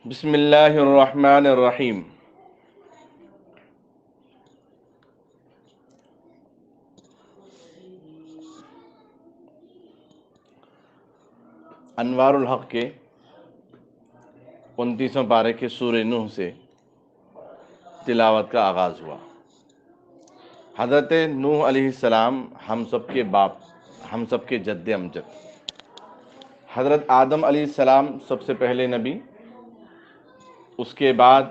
بسم اللہ الرحمن الرحیم۔ انوار الحق کے 29واں پارے کے سورہ نوح سے تلاوت کا آغاز ہوا۔ حضرت نوح علیہ السلام ہم سب کے باپ، ہم سب کے جد امجد۔ حضرت آدم علیہ السلام سب سے پہلے نبی، اس کے بعد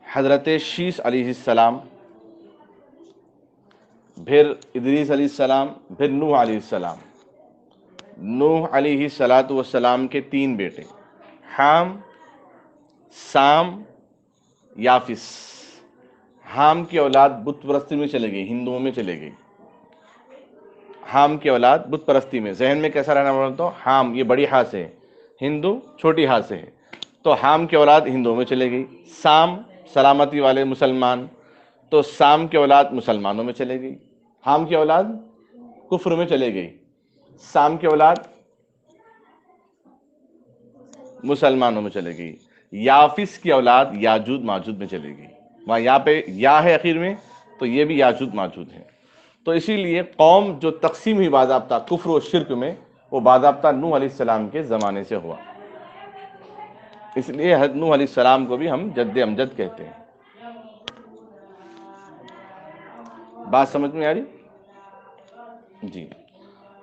حضرت شیس علیہ السلام، پھر ادریس علیہ السلام، پھر نوح علیہ السلام۔ نوح علیہ السلام کے 3 بیٹے، حام، سام، یافس۔ حام کی اولاد بت پرستی میں چلے گئی، ہندوؤں میں چلے گئی۔ حام کی اولاد بت پرستی میں، ذہن میں کیسا رہنا بولتا ہوں، حام یہ بڑی ہا سے ہے، ہندو چھوٹی ہا سے ہے، تو حام کی اولاد ہندوؤں میں چلے گئی۔ سام سلامتی والے مسلمان، تو سام کی اولاد مسلمانوں میں چلے گئی۔ حام کی اولاد کفر میں چلے گئی، سام کی اولاد مسلمانوں میں چلے گئی۔ یافس کی اولاد یاجوج ماجوج میں چلے گئی، وہاں یا پہ یا ہے اخیر میں، تو یہ بھی یاجوج ماجوج ہے۔ تو اسی لیے قوم جو تقسیم ہوئی باضابطہ کفر و شرک میں، وہ باضابطہ نوح علیہ السلام کے زمانے سے ہوا۔ اس لیے حضرت نوح علیہ السلام کو بھی ہم جد امجد کہتے ہیں۔ بات سمجھ میں آ رہی؟ جی۔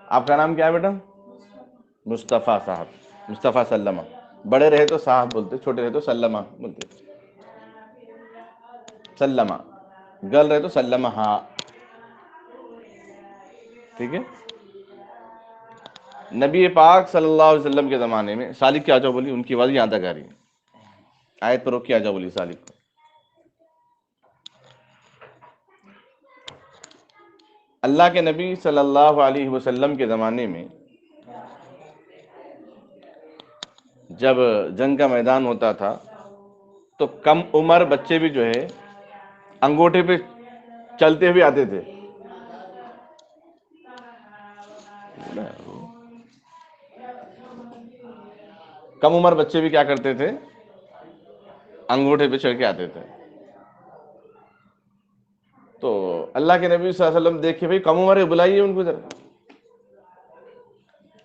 آپ کا نام کیا ہے بیٹا؟ مصطفیٰ صاحب، مصطفیٰ سلمہ۔ بڑے رہے تو صاحب بولتے، چھوٹے رہے تو سلمہ بولتے، سلمہ۔ گل رہے تو سلمہ ہاں، ٹھیک ہے۔ نبی پاک صلی اللہ علیہ وسلم کے زمانے میں، سالک کیا جاؤ بولی، ان کی آواز یہاں تک آ رہی ہے، آیت پر روک کیا جاؤ بولی سالک کو۔ اللہ کے نبی صلی اللہ علیہ وسلم کے زمانے میں جب جنگ کا میدان ہوتا تھا تو کم عمر بچے بھی جو ہے انگوٹھے پہ چلتے ہوئے آتے تھے۔ کم عمر بچے بھی کیا کرتے تھے؟ انگوٹھے پہ چڑھ کے آتے تھے۔ تو اللہ کے نبی صلی اللہ علیہ وسلم دیکھے بھائی کم عمر ہے، بلائیے ان کو ذرا،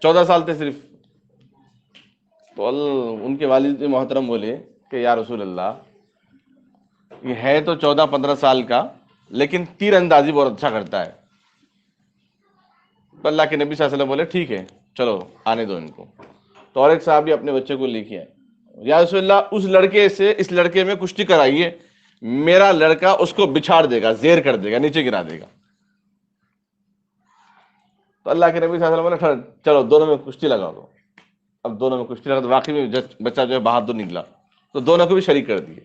14 سال تھے صرف۔ تو ان کے والد محترم بولے کہ یا رسول اللہ، یہ ہے تو 14-15 سال کا، لیکن تیر اندازی بہت اچھا کرتا ہے۔ تو اللہ کے نبی صلی اللہ علیہ وسلم بولے ٹھیک ہے چلو آنے دو ان کو۔ تو اور ایک صحابی اپنے بچے کو لے کے آئے، یا رسول اللہ اس لڑکے سے اس لڑکے میں کشتی کرائیے، میرا لڑکا اس کو بچھاڑ دے گا، زیر کر دے گا، نیچے گرا دے گا۔ تو اللہ کے نبی صلی اللہ علیہ وسلم بولے چلو دونوں میں کشتی لگا دو۔ اب دونوں میں کشتی لگا تو واقعی میں بچہ جو ہے بہادر نکلا، تو دونوں کو بھی شریک کر دیے۔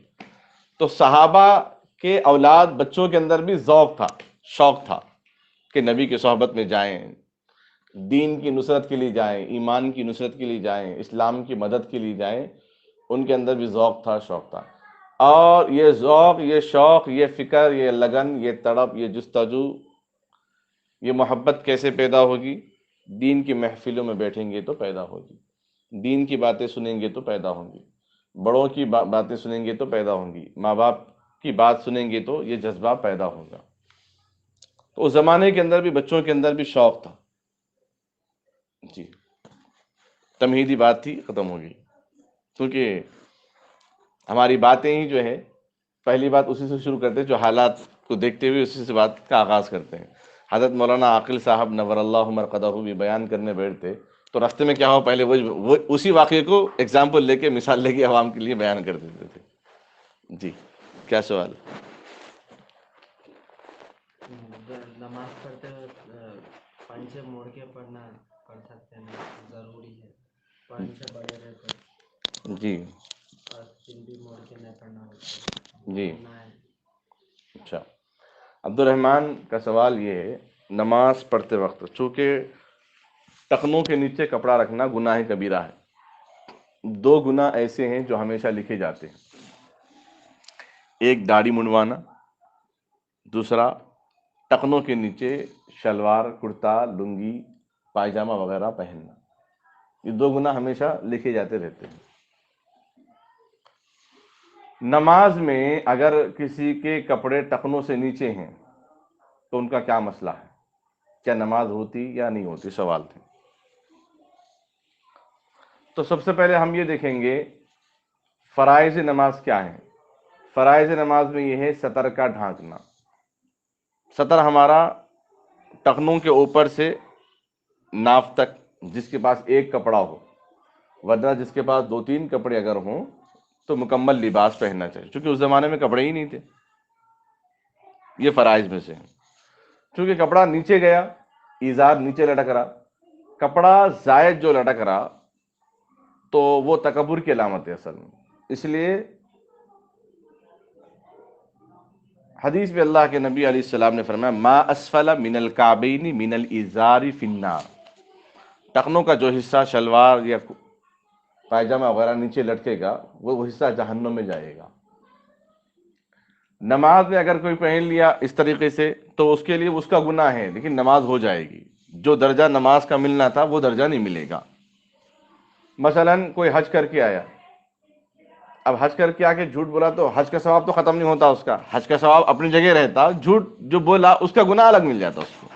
تو صحابہ کے اولاد بچوں کے اندر بھی ذوق تھا، شوق تھا کہ نبی کی صحبت میں جائیں، دین کی نصرت کے لیے جائیں، ایمان کی نصرت کے لیے جائیں، اسلام کی مدد کے لیے جائیں۔ ان کے اندر بھی ذوق تھا، شوق تھا۔ اور یہ ذوق، یہ شوق، یہ فکر، یہ لگن، یہ تڑپ، یہ جستجو، یہ محبت کیسے پیدا ہوگی؟ دین کی محفلوں میں بیٹھیں گے تو پیدا ہوگی، دین کی باتیں سنیں گے تو پیدا ہوں گی، بڑوں کی باتیں سنیں گے تو پیدا ہوں گی، ماں باپ کی بات سنیں گے تو یہ جذبہ پیدا ہوگا۔ تو اس زمانے کے اندر بھی بچوں کے اندر بھی شوق تھا۔ جی، تمہیدی بات تھی، ختم ہو گئی، کیونکہ ہماری باتیں ہی جو ہے پہلی بات اسی سے شروع کرتے ہیں جو حالات کو دیکھتے ہوئے اسی سے بات کا آغاز کرتے ہیں۔ حضرت مولانا عاقل صاحب نور اللہ مرقدہ بھی بیان کرنے بیٹھتے تو راستے میں کیا ہو، پہلے وہ اسی واقعے کو ایگزامپل لے کے، مثال لے کے عوام کے لیے بیان کر دیتے تھے۔ جی، کیا سوال؟ نماز پڑھتے ہوئے پنچے موڑ کے پڑھنا پڑھ سکتے ہیں، ضروری ہے پنچے بڑے رہے تو، جی اور سن بھی موڑ کے نہیں پڑھنا ہوتا، جی، گناہ ہے۔ اچھا، عبد الرحمن کا سوال یہ ہے، نماز پڑھتے وقت چونکہ ٹخنوں کے نیچے کپڑا رکھنا گناہ کبیرہ ہے، 2 گناہ ایسے ہیں جو ہمیشہ لکھے جاتے ہیں، ایک داڑھی منڈوانا، دوسرا ٹخنوں کے نیچے شلوار، کرتا، لنگی، پائجامہ وغیرہ پہننا۔ یہ دو گناہ ہمیشہ لکھے جاتے رہتے ہیں۔ نماز میں اگر کسی کے کپڑے ٹخنوں سے نیچے ہیں تو ان کا کیا مسئلہ ہے؟ کیا نماز ہوتی یا نہیں ہوتی؟ سوال تھے۔ تو سب سے پہلے ہم یہ دیکھیں گے فرائض نماز کیا ہیں۔ فرائض نماز میں یہ ہے سطر کا ڈھانکنا۔ سطر ہمارا ٹخنوں کے اوپر سے ناف تک، جس کے پاس ایک کپڑا ہو، ورنہ جس کے پاس 2-3 کپڑے اگر ہوں تو مکمل لباس پہننا چاہیے، کیونکہ اس زمانے میں کپڑے ہی نہیں تھے۔ یہ فرائض میں سے ہیں۔ چونکہ کپڑا نیچے گیا، ایزار نیچے لٹک رہا، کپڑا زائد جو لٹک رہا تو وہ تکبر کی علامت ہے اصل میں۔ اس لیے حدیث میں اللہ کے نبی علیہ السلام نے فرمایا ما اسفل من الکعبین من الازار فی النار، ٹخنوں کا جو حصہ شلوار یا پائجامہ وغیرہ نیچے لٹکے گا وہ حصہ جہنم میں جائے گا۔ نماز میں اگر کوئی پہن لیا اس طریقے سے تو اس کے لیے اس کا گناہ ہے، لیکن نماز ہو جائے گی۔ جو درجہ نماز کا ملنا تھا وہ درجہ نہیں ملے گا۔ مثلا کوئی حج کر کے آیا، اب حج کر کے آ کے جھوٹ بولا تو حج کا ثواب تو ختم نہیں ہوتا، اس کا حج کا ثواب اپنی جگہ رہتا، جھوٹ جو بولا اس کا گناہ الگ مل جاتا اس کو۔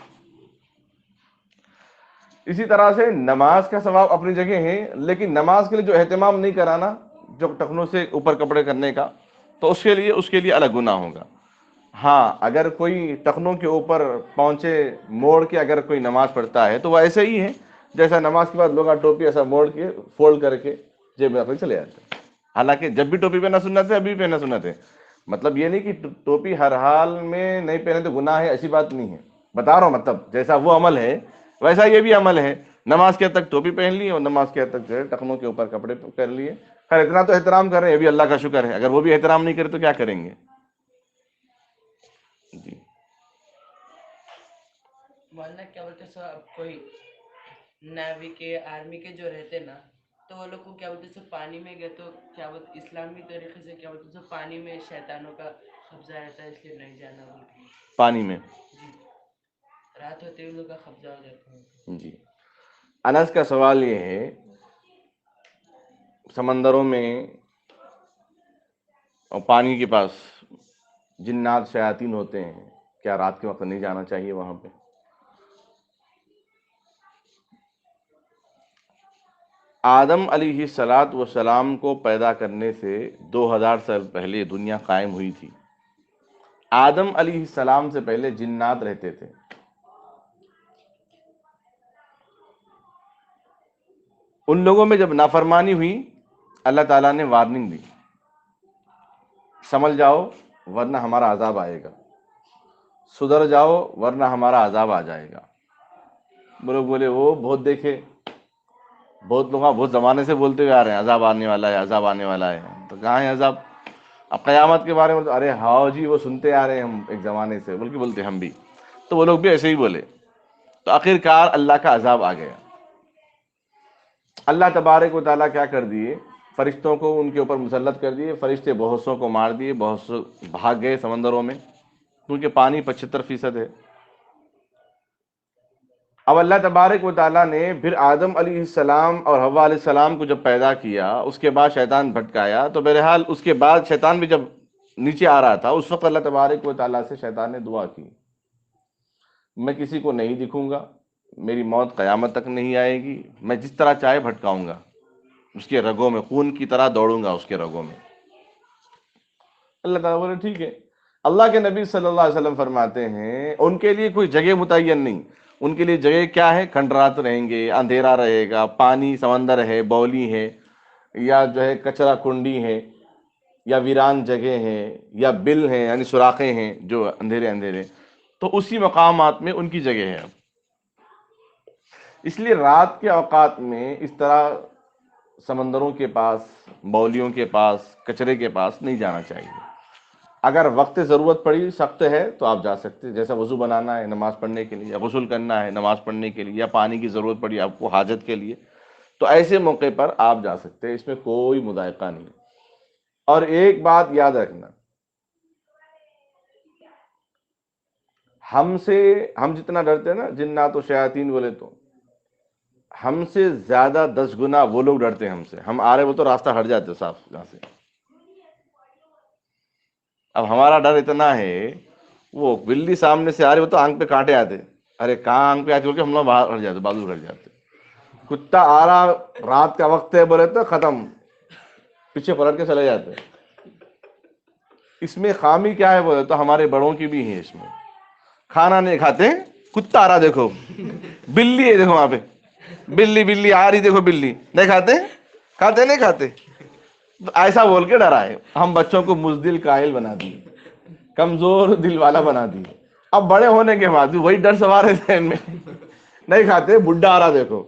اسی طرح سے نماز کا ثواب اپنی جگہ ہے، لیکن نماز کے لیے جو اہتمام نہیں کرانا، جو ٹخنوں سے اوپر کپڑے کرنے کا، تو اس کے لیے الگ گناہ ہوگا۔ ہاں اگر کوئی ٹخنوں کے اوپر پہنچے موڑ کے اگر کوئی نماز پڑھتا ہے تو وہ ایسے ہی ہے جیسا نماز کے بعد لوگ ٹوپی ایسا موڑ کے فولڈ کر کے جیب میں رکھ کے چلے جاتے ہیں۔ حالانکہ جب بھی ٹوپی پہننا سنت ہے، ابھی بھی پہننا سنت ہے۔ مطلب یہ نہیں کہ ٹوپی ہر حال میں نہیں پہنے تو گناہ ہے، ایسی بات نہیں ہے۔ بتا رہا ہوں مطلب جیسا وہ عمل ہے ویسا یہ بھی عمل ہے۔ نماز کے حد تک ٹوپی پہن لی اور نماز کے حد تک جو ہے ٹخنوں کے اوپر کپڑے کر لیے۔ خیر اتنا تو احترام کر رہے ہیں، یہ بھی اللہ کا شکر ہے۔ اگر وہ بھی احترام نہیں کرے تو کیا کریں گے؟ جی مولانا کیا بولتے سو کوئی نیوی کے آرمی کے جو رہتے نا تو وہ لوگ کو کیا بولتے سو پانی میں گئے تو کیا بولتے اسلامی طریقے سے کیا بولتے سو پانی میں شیطانوں کا قبضہ رہتا ہے، اس لیے نہیں جانا بولتے پانی میں۔ جی، رات ہوتے ہی ان لوگ کا قبضہ ہو جاتا ہے۔ جی انس کا سوال یہ ہے سمندروں میں اور پانی کے پاس جنات شیاطین ہوتے ہیں، کیا رات کے وقت نہیں جانا چاہیے وہاں پہ؟ آدم علیہ السلام کو پیدا کرنے سے 2000 سال پہلے دنیا قائم ہوئی تھی۔ آدم علیہ السلام سے پہلے جنات رہتے تھے۔ ان لوگوں میں جب نافرمانی ہوئی اللہ تعالیٰ نے وارننگ دی، سمجھ جاؤ ورنہ ہمارا عذاب آئے گا، سدھر جاؤ ورنہ ہمارا عذاب آ جائے گا۔ لوگ بولے وہ بہت دیکھے، بہت لوگ بہت زمانے سے بولتے ہوئے آ رہے ہیں عذاب آنے والا ہے، عذاب آنے والا ہے۔ تو کہاں ہے عذاب؟ اب قیامت کے بارے میں تو ارے ہاؤ جی وہ سنتے آ رہے ہیں ہم ایک زمانے سے، بلکہ بولتے ہم بھی، تو وہ لوگ بھی ایسے ہی بولے۔ تو آخرکار اللہ کا عذاب آ گیا۔ اللہ تبارک و تعالیٰ کیا کر دیے، فرشتوں کو ان کے اوپر مسلط کر دیے، فرشتے بہت سو کو مار دیے، بہت سو بھاگ گئے سمندروں میں، کیونکہ پانی 75% ہے۔ اب اللہ تبارک و تعالیٰ نے پھر آدم علیہ السلام اور حوا علیہ السلام کو جب پیدا کیا، اس کے بعد شیطان بھٹکایا، تو بہرحال اس کے بعد شیطان بھی جب نیچے آ رہا تھا اس وقت اللہ تبارک و تعالیٰ سے شیطان نے دعا کی، میں کسی کو نہیں دکھوں گا، میری موت قیامت تک نہیں آئے گی، میں جس طرح چاہے بھٹکاؤں گا، اس کے رگوں میں خون کی طرح دوڑوں گا اس کے رگوں میں۔ اللہ تعالیٰ بولے ٹھیک ہے۔ اللہ کے نبی صلی اللہ علیہ وسلم فرماتے ہیں ان کے لیے کوئی جگہ متعین نہیں، ان کے لیے جگہ کیا ہے، کھنڈرات رہیں گے، اندھیرا رہے گا، پانی سمندر ہے، بولی ہے، یا جو ہے کچرا کنڈی ہے، یا ویران جگہ ہے، یا بل ہیں یعنی سوراخیں ہیں جو اندھیرے اندھیرے، تو اسی مقامات میں ان کی جگہ ہے۔ اس لیے رات کے اوقات میں اس طرح سمندروں کے پاس، بولیوں کے پاس، کچرے کے پاس نہیں جانا چاہیے۔ اگر وقت ضرورت پڑی، سخت ہے تو آپ جا سکتے ہیں، جیسا وضو بنانا ہے نماز پڑھنے کے لیے، یا غسل کرنا ہے نماز پڑھنے کے لیے، یا پانی کی ضرورت پڑی آپ کو حاجت کے لیے، تو ایسے موقع پر آپ جا سکتے ہیں، اس میں کوئی مضائقہ نہیں۔ اور ایک بات یاد رکھنا، ہم جتنا ڈرتے ہیں نا جنات و شیاطین بولے تو، ہم سے زیادہ 10 گنا وہ لوگ ڈرتے ہیں ہم سے. ہم آ رہے وہ تو راستہ ہٹ جاتے صاف یہاں سے. اب ہمارا ڈر اتنا ہے، وہ بلی سامنے سے آ رہی وہ تو آنکھ پہ کانٹے آتے، ارے کہاں آنکھ پہ آتے بول کے ہم لوگ باہر ہٹ جاتے، بازو ہٹ جاتے. کتا آ رہا رات کا وقت ہے بولے تو ختم، پیچھے پلٹ کے چلے جاتے. اس میں خامی کیا ہے بولے تو ہمارے بڑوں کی بھی ہے. اس میں کھانا نہیں کھاتے، کتا آ رہا دیکھو، بلی ہے دیکھو وہاں پہ، بلی آ رہی دیکھو، بلی نہیں کھاتے، کھاتے نہیں کھاتے. ایسا بول کے ڈرائے. ہم بچوں کو مزدل کاہل بنا دیے، کمزور دل والا بنا دیے. اب بڑے ہونے کے بعد بھی وہی ڈر سوار ہے ذہن میں، نہیں کھاتے، بڈھا آ رہا دیکھو،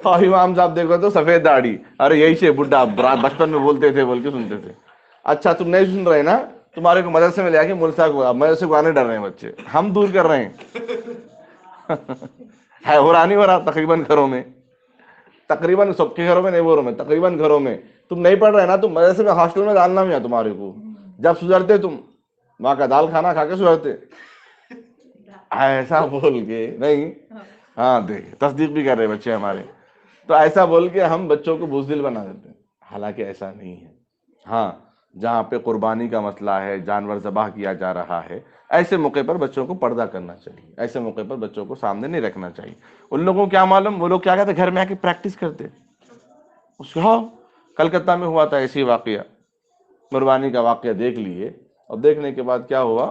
اور امام صاحب دیکھو تو سفید داڑھی، ارے یہی سے بڈھا بچپن میں بولتے تھے بول کے سنتے تھے. اچھا تم نہیں سن رہے نا، تمہارے کو مدرسے میں لے کے ملسا کو مدرسے کو آنے ڈر رہے ہیں بچے، ہم دور کر رہے ہیں. ہے ہو رہا نہیں ہو رہا تقریباً گھروں میں، تقریباً سب کے گھروں میں نہیں بول رہا میں، تقریباً گھروں میں. تم نہیں پڑھ رہے نا، تم مدرسے میں ہاسٹل میں ڈالنا میں تمہارے کو، جب سدھرتے تم وہاں کا دال کھانا کھا کے سدھرتے. ایسا بول کے نہیں، ہاں دیکھ تصدیق بھی کر رہے بچے ہمارے. تو ایسا بول کے ہم بچوں کو بزدل بنا دیتے ہیں، حالانکہ ایسا نہیں ہے. ہاں جہاں پہ قربانی کا مسئلہ ہے، جانور ذبح کیا جا رہا ہے، ایسے موقع پر بچوں کو پردہ کرنا چاہیے، ایسے موقع پر بچوں کو سامنے نہیں رکھنا چاہیے. ان لوگوں کو کیا معلوم، وہ لوگ کیا کہتے گھر میں آ کے پریکٹس کرتے. اس کا کلکتہ میں ہوا تھا ایسی واقعہ، قربانی کا واقعہ دیکھ لیے، اور دیکھنے کے بعد کیا ہوا،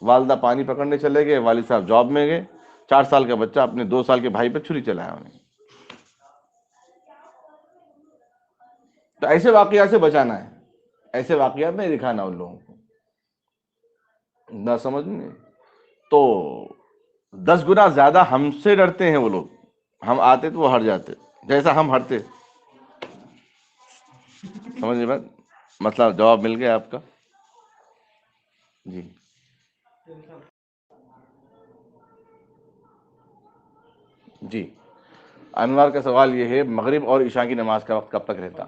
والدہ پانی پکڑنے چلے گئے، والد صاحب جاب میں گئے، 4 سال کا بچہ اپنے 2 سال کے بھائی پہ چھری چلایا انہیں. تو ایسے واقعات سے بچانا ہے، ایسے واقعات نہیں دکھانا ان لوگوں کو، نہ سمجھ میں. تو 10 گنا زیادہ ہم سے ڈرتے ہیں وہ لوگ، ہم آتے تو وہ ہٹ جاتے جیسا ہم ہٹتے. سمجھ میں بات، مسئلہ جواب مل گیا آپ کا. جی جی. انوار کا سوال یہ ہے، مغرب اور عشاء کی نماز کا وقت کب تک رہتا؟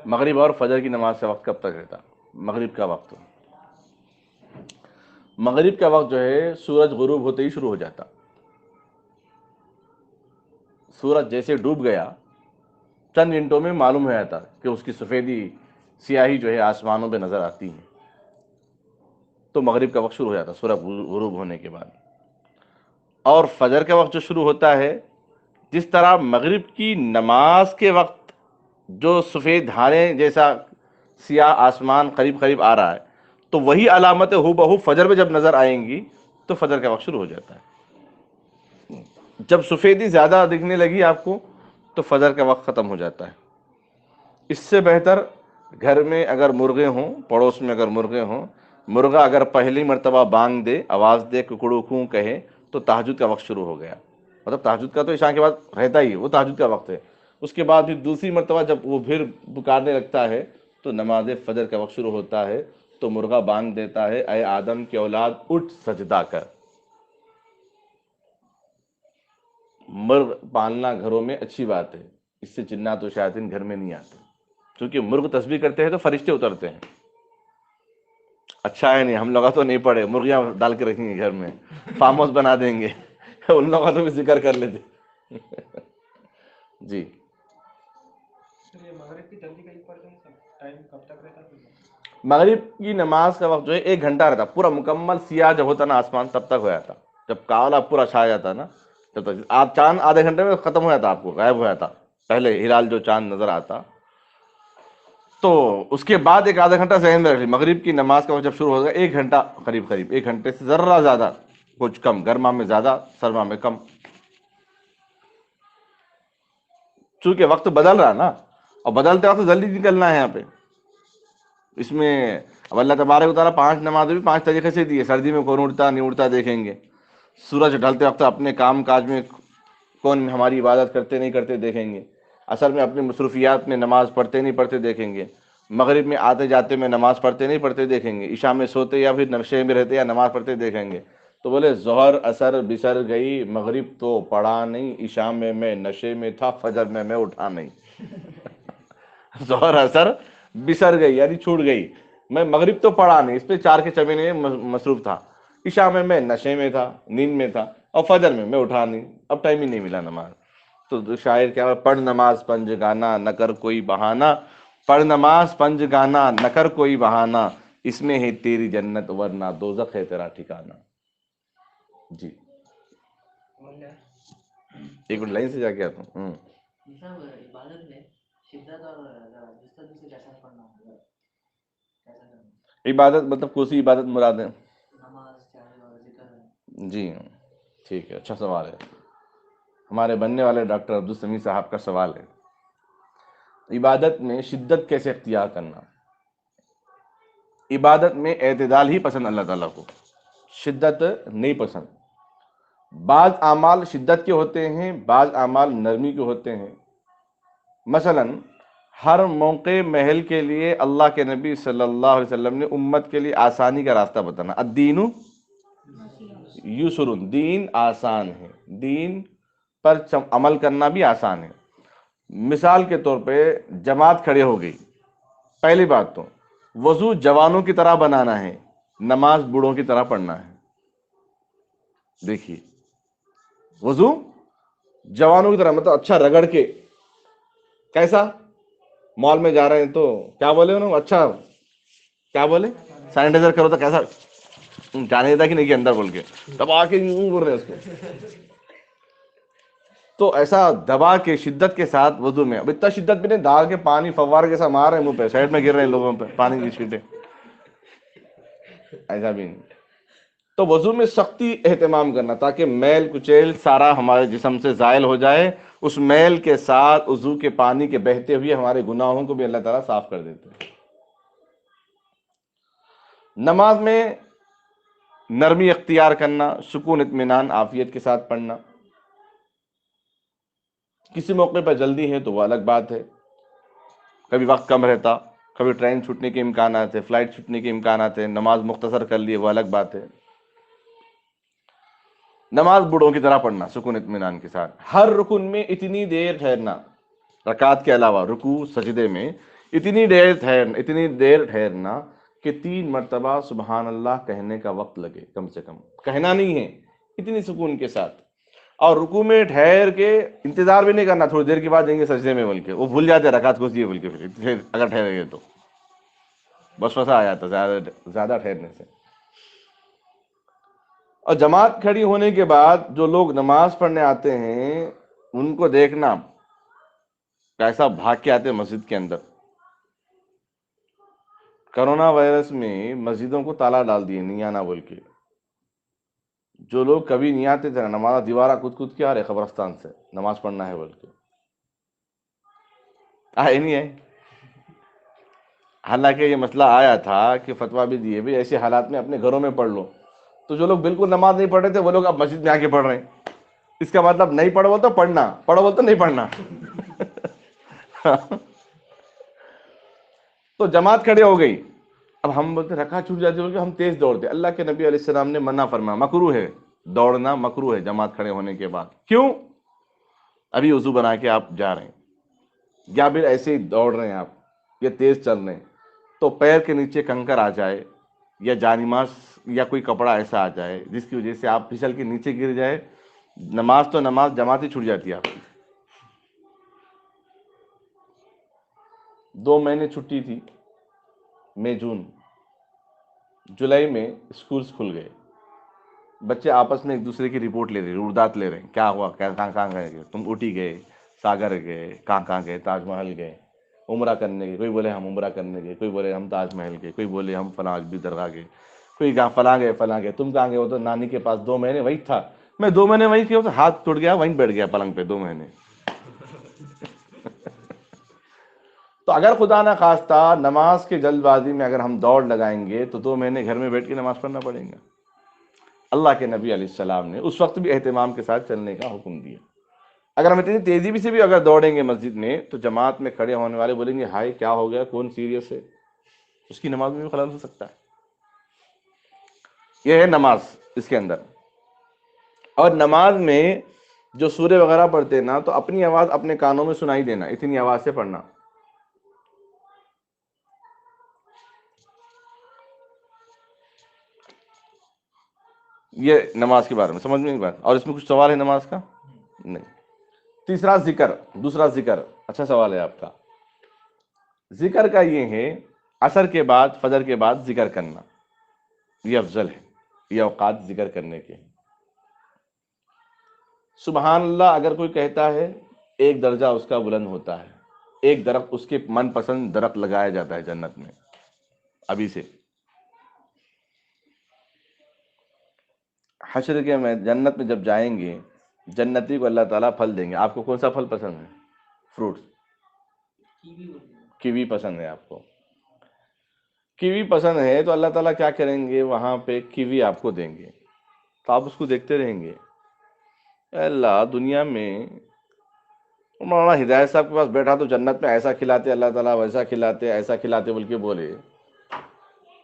مغرب اور فجر کی نماز کا وقت کب تک رہتا؟ مغرب کا وقت، مغرب کا وقت جو ہے سورج غروب ہوتے ہی شروع ہو جاتا. سورج جیسے ڈوب گیا چند منٹوں میں معلوم ہو جاتا کہ اس کی سفیدی سیاہی جو ہے آسمانوں پہ نظر آتی ہے، تو مغرب کا وقت شروع ہو جاتا سورج غروب ہونے کے بعد. اور فجر کا وقت جو شروع ہوتا ہے، جس طرح مغرب کی نماز کے وقت جو سفید دھاریں جیسا سیاہ آسمان قریب قریب آ رہا ہے، تو وہی علامتیں ہو بہو فجر میں جب نظر آئیں گی تو فجر کا وقت شروع ہو جاتا ہے. جب سفیدی زیادہ دکھنے لگی آپ کو تو فجر کا وقت ختم ہو جاتا ہے. اس سے بہتر گھر میں اگر مرغے ہوں، پڑوس میں اگر مرغے ہوں، مرغا اگر پہلی مرتبہ بانگ دے، آواز دے، ککڑو کوں کہے، تو تہجد کا وقت شروع ہو گیا. مطلب تہجد کا تو عشاء کے بعد رہتا ہی ہے، وہ تہجد کا وقت ہے. اس کے بعد پھر دوسری مرتبہ جب وہ پھر پکارنے لگتا ہے تو نماز فجر کا وقت شروع ہوتا ہے. تو مرغا بانگ دیتا ہے، اے آدم کے اولاد اٹھ سجدہ کر. مرغ پالنا گھروں میں اچھی بات ہے، اس سے جنات و شیاطین گھر میں نہیں آتے، کیونکہ مرغ تسبیح کرتے ہیں تو فرشتے اترتے ہیں. اچھا ہے نہیں، ہم لوگ تو نہیں پڑے، مرغیاں ڈال کے رکھیں گے گھر میں، فارم ہاؤس بنا دیں گے. ان لوگوں کا تو بھی ذکر کر لیتے. جی مغرب کی نماز کا وقت جو ہے 1 گھنٹہ رہتا، پورا مکمل سیاہ جب ہوتا نا آسمان تب تک ہو جاتا. جب کالا پورا چھا جاتا نا تب تک، آپ چاند آدھے گھنٹے میں ختم ہو جاتا، آپ کو غائب ہو جاتا پہلے ہلال جو چاند نظر آتا. تو اس کے بعد ایک آدھا گھنٹہ ذہن میں رکھ لی، مغرب کی نماز کا وقت جب شروع ہوگا 1 گھنٹہ قریب قریب، 1 گھنٹے سے ذرہ زیادہ، کچھ کم، گرما میں زیادہ سرما میں کم، چونکہ وقت بدل رہا نا، اور بدلتے وقت جلدی نکلنا ہے یہاں پہ. اس میں اب اللہ تبارک و تعالیٰ 5 نمازیں بھی 5 طریقے سے دی ہے. سردی میں کون اٹھتا نہیں اٹھتا دیکھیں گے، سورج ڈھلتے وقت اپنے کام کاج میں کون ہماری عبادت کرتے نہیں کرتے دیکھیں گے، اصل میں اپنی مصروفیات میں نماز پڑھتے نہیں پڑھتے دیکھیں گے، مغرب میں آتے جاتے میں نماز پڑھتے نہیں پڑھتے دیکھیں گے، عشاء میں سوتے یا پھر نشے میں رہتے یا نماز پڑھتے دیکھیں گے. تو بولے ظہر اثر بسر گئی، مغرب تو پڑھا نہیں، عشاء میں نشے میں تھا، فجر میں اٹھا نہیں. ظہر اثر بسر گئی یعنی چھوٹ گئی، میں مغرب تو پڑھا نہیں، اس پہ 4 کے چمینے میں مصروف تھا، عشاء میں نشے میں تھا، نیند میں تھا، اور فجر میں اٹھا نہیں، اب ٹائم ہی نہیں ملا نماز. تو شاعر کیا پڑھ نماز پنج گانا نہ کر کوئی بہانہ، پڑھ نماز پنج گانا نہ کر کوئی بہانہ، اس میں ہے تیری جنت ورنہ دوزخ ہے تیرا ٹھکانہ. جی ایک منٹ لائن سے جا کے آتا ہوں. عبادت میں شدت اور جستجو سے کیسا پڑھنا ہوگا، کیسا کرنا؟ عبادت مطلب کون سی عبادت مراد ہے؟ نماز چاہے اور ذکر. جی ٹھیک ہے، اچھا سوال ہے. ہمارے بننے والے ڈاکٹر عبدالسمیع صاحب کا سوال ہے، عبادت میں شدت کیسے اختیار کرنا؟ عبادت میں اعتدال ہی پسند اللہ تعالیٰ کو، شدت نہیں پسند. بعض اعمال شدت کے ہوتے ہیں، بعض اعمال نرمی کے ہوتے ہیں. مثلا ہر موقع محل کے لیے اللہ کے نبی صلی اللہ علیہ وسلم نے امت کے لیے آسانی کا راستہ بتانا. الدین یسر، دین آسان ہے، دین پر عمل کرنا بھی آسان ہے. مثال کے طور پہ جماعت کھڑے ہو گئی، پہلی بات تو وضو جوانوں کی طرح بنانا ہے، نماز بوڑھوں کی طرح پڑھنا ہے. دیکھیے وضو جوانوں کی طرح مطلب اچھا رگڑ کے، کیسا مال میں جا رہے ہیں تو کیا بولے انہوں، اچھا کیا بولے سینیٹائزر کرو تو کیسا جانے دیتا کہ نہیں کہ اندر بول کے دبا کے یوں بول رہے ہیں اس کو. تو ایسا دبا کے شدت کے ساتھ وضو میں، اب اتنا شدت بھی نہیں ڈال کے پانی فوارے جیسا مار رہے ہیں منہ پہ، سائڈ میں گر رہے ہیں لوگوں پہ پانی کی چھینٹیں، ایسا بھی نہیں. تو وضو میں سختی اہتمام کرنا تاکہ میل کچیل سارا ہمارے جسم سے زائل ہو جائے. اس میل کے ساتھ وضو کے پانی کے بہتے ہوئے ہمارے گناہوں کو بھی اللہ تعالیٰ صاف کر دیتے ہیں. نماز میں نرمی اختیار کرنا، سکون اطمینان عافیت کے ساتھ پڑھنا. کسی موقع پر جلدی ہے تو وہ الگ بات ہے، کبھی وقت کم رہتا، کبھی ٹرین چھوٹنے کے امکانات ہے، فلائٹ چھوٹنے کے امکانات ہیں، نماز مختصر کر لیے وہ الگ بات ہے. نماز بوڑھوں کی طرح پڑھنا سکون اطمینان کے ساتھ. ہر رکن میں اتنی دیر ٹھہرنا، رکعت کے علاوہ رکوع سجدے میں اتنی دیر ٹھہرنا کہ 3 مرتبہ سبحان اللہ کہنے کا وقت لگے، کم سے کم کہنا نہیں ہے، اتنی سکون کے ساتھ. اور رکوع میں ٹھہر کے انتظار بھی نہیں کرنا تھوڑی دیر کے بعد دیں گے سجدے میں بول کے، وہ بھول جاتے رکعت کو بول کے، پھر اگر ٹھہرے گے تو بس وسا آ جاتا زیادہ ٹھہرنے سے. اور جماعت کھڑی ہونے کے بعد جو لوگ نماز پڑھنے آتے ہیں ان کو دیکھنا کیسا بھاگ کے آتے ہیں مسجد کے اندر. کرونا وائرس میں مسجدوں کو تالا ڈال دیے، نہیں آنا بول کے. جو لوگ کبھی نہیں آتے تھے نماز دیوارہ کود کے آ رہے قبرستان سے نماز پڑھنا ہے بول کے، آئے نہیں ہے. حالانکہ یہ مسئلہ آیا تھا کہ فتویٰ بھی دیے بھی ایسے حالات میں اپنے گھروں میں پڑھ لو. تو جو لوگ بالکل نماز نہیں پڑھ رہے تھے وہ لوگ اب مسجد میں آ کے پڑھ رہے ہیں. اس کا مطلب نہیں پڑھو تو پڑھنا، پڑھو تو نہیں پڑھنا. تو جماعت کھڑے ہو گئی، اب ہم بولتے رکعت چھوٹ جاتی بول کے ہم تیز دوڑتے. اللہ کے نبی علیہ السلام نے منع فرمایا، مکروہ ہے دوڑنا، مکروہ ہے جماعت کھڑے ہونے کے بعد. کیوں؟ ابھی وضو بنا کے آپ جا رہے ہیں یا پھر ایسے ہی دوڑ رہے ہیں آپ یا تیز چل رہے ہیں تو پیر کے نیچے کنکر آ جائے یا جانماز یا کوئی کپڑا ایسا آ جائے جس کی وجہ سے آپ پھسل کے نیچے گر جائے، نماز تو نماز جماعت ہی چھوٹ جاتی ہے آپ کی. 2 مہینے چھٹی تھی، مئی جون، جولائی میں اسکولز کھل گئے. بچے آپس میں ایک دوسرے کی رپورٹ لے رہے، روردات لے رہے ہیں، کیا ہوا، کہاں گئے تم، اوٹی گئے، ساگر گئے، کہاں گئے، تاج محل گئے، عمرہ کرنے گئے. کوئی بولے ہم عمرہ کرنے گئے، کوئی بولے ہم تاج محل گئے، کوئی بولے ہم فلاں بھی درگاہ گئے، کوئی کہاں فلاں گئے. تم کہاں گئے؟ وہ تو نانی کے پاس 2 مہینے وہی تھا. میں 2 مہینے وہی کیا، ہاتھ ٹوٹ گیا وہیں بیٹھ گیا پلنگ پہ 2 مہینے. تو اگر خدا نہ خواستہ نماز کی جلد بازی میں اگر ہم دوڑ لگائیں گے تو 2 مہینے گھر میں بیٹھ کے نماز پڑھنا پڑیں گا. اللہ کے نبی علیہ السلام نے اس وقت بھی اہتمام کے ساتھ چلنے کا حکم دیا. اگر ہم اتنی تیزی سے بھی اگر دوڑیں گے مسجد میں تو جماعت میں کھڑے ہونے والے بولیں گے ہائے کیا ہو گیا، کون سیریس ہے، اس کی نماز میں بھی خلل ہو سکتا ہے. یہ ہے نماز اس کے اندر. اور نماز میں جو سورے وغیرہ پڑھتے ہیں نا تو اپنی آواز اپنے کانوں میں سنائی دینا، اتنی آواز سے پڑھنا. یہ نماز کے بارے میں سمجھ میں نہیں بات. اور اس میں کچھ سوال ہے نماز کا؟ نہیں. تیسرا ذکر، دوسرا ذکر، اچھا سوال ہے آپ کا. ذکر کا یہ ہے عصر کے بعد فجر کے بعد ذکر کرنا، یہ افضل ہے، یہ اوقات ذکر کرنے کے. سبحان اللہ اگر کوئی کہتا ہے ایک درجہ اس کا بلند ہوتا ہے، ایک درخت اس کے من پسند درخت لگایا جاتا ہے جنت میں ابھی سے. حشر کے میں جنت میں جب جائیں گے جنتی کو اللہ تعالیٰ پھل دیں گے. آپ کو کون سا پھل پسند ہے؟ فروٹس. کیوی پسند ہے آپ کو؟ کیوی پسند ہے تو اللہ تعالیٰ کیا کریں گے، وہاں پہ کیوی آپ کو دیں گے تو آپ اس کو دیکھتے رہیں گے. اے اللہ دنیا میں مولانا ہدایت صاحب کے پاس بیٹھا تو جنت میں ایسا کھلاتے اللہ تعالیٰ، ویسا کھلاتے، ایسا کھلاتے بول کے بولے،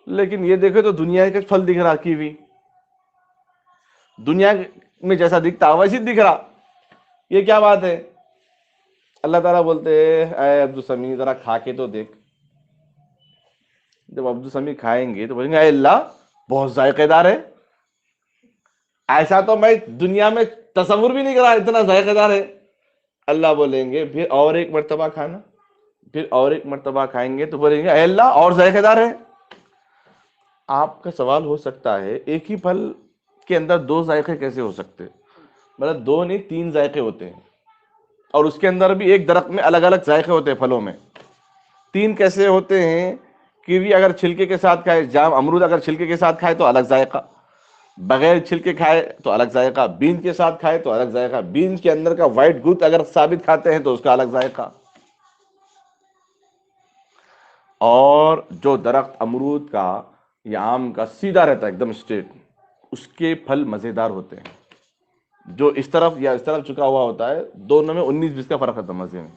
لیکن یہ دیکھے تو دنیا کا پھل دکھ رہا کیوی، دنیا میں جیسا دکھتا ویسے دکھ رہا. یہ کیا بات ہے؟ اللہ تعالیٰ بولتے اے عبدالسمیع ذرا کھا کے تو دیکھ. جب عبدالسمیع کھائیں گے تو بولیں گے اے اللہ بہت ذائقے دار ہے، ایسا تو میں دنیا میں تصور بھی نہیں کرا، اتنا ذائقے دار ہے. اللہ بولیں گے پھر اور ایک مرتبہ کھانا، پھر اور ایک مرتبہ کھائیں گے تو بولیں گے اے اللہ اور ذائقے دار ہے. آپ کا سوال ہو سکتا ہے ایک ہی پھل کے اندر دو ذائقے کیسے ہو سکتے؟ مطلب دو نہیں تین ذائقے ہوتے ہیں، اور اس کے اندر بھی ایک درخت میں الگ الگ ذائقے ہوتے ہیں پھلوں میں. تین کیسے ہوتے ہیں؟ کیوی اگر چھلکے کے ساتھ کھائے، جام امرود اگر چھلکے کے ساتھ کھائے تو الگ ذائقہ، بغیر چھلکے کھائے تو الگ ذائقہ، بین کے ساتھ کھائے تو الگ ذائقہ، بین کے اندر کا وائٹ گوت اگر ثابت کھاتے ہیں تو اس کا الگ ذائقہ. اور جو درخت امرود کا یا آم کا سیدھا رہتا ہے ایک دم اسٹریٹ، اس کے پھل مزیدار ہوتے ہیں. جو اس طرف یا اس طرف چکا ہوا ہوتا ہے دونوں میں 19-20 کا فرق ہوتا ہے مزے میں.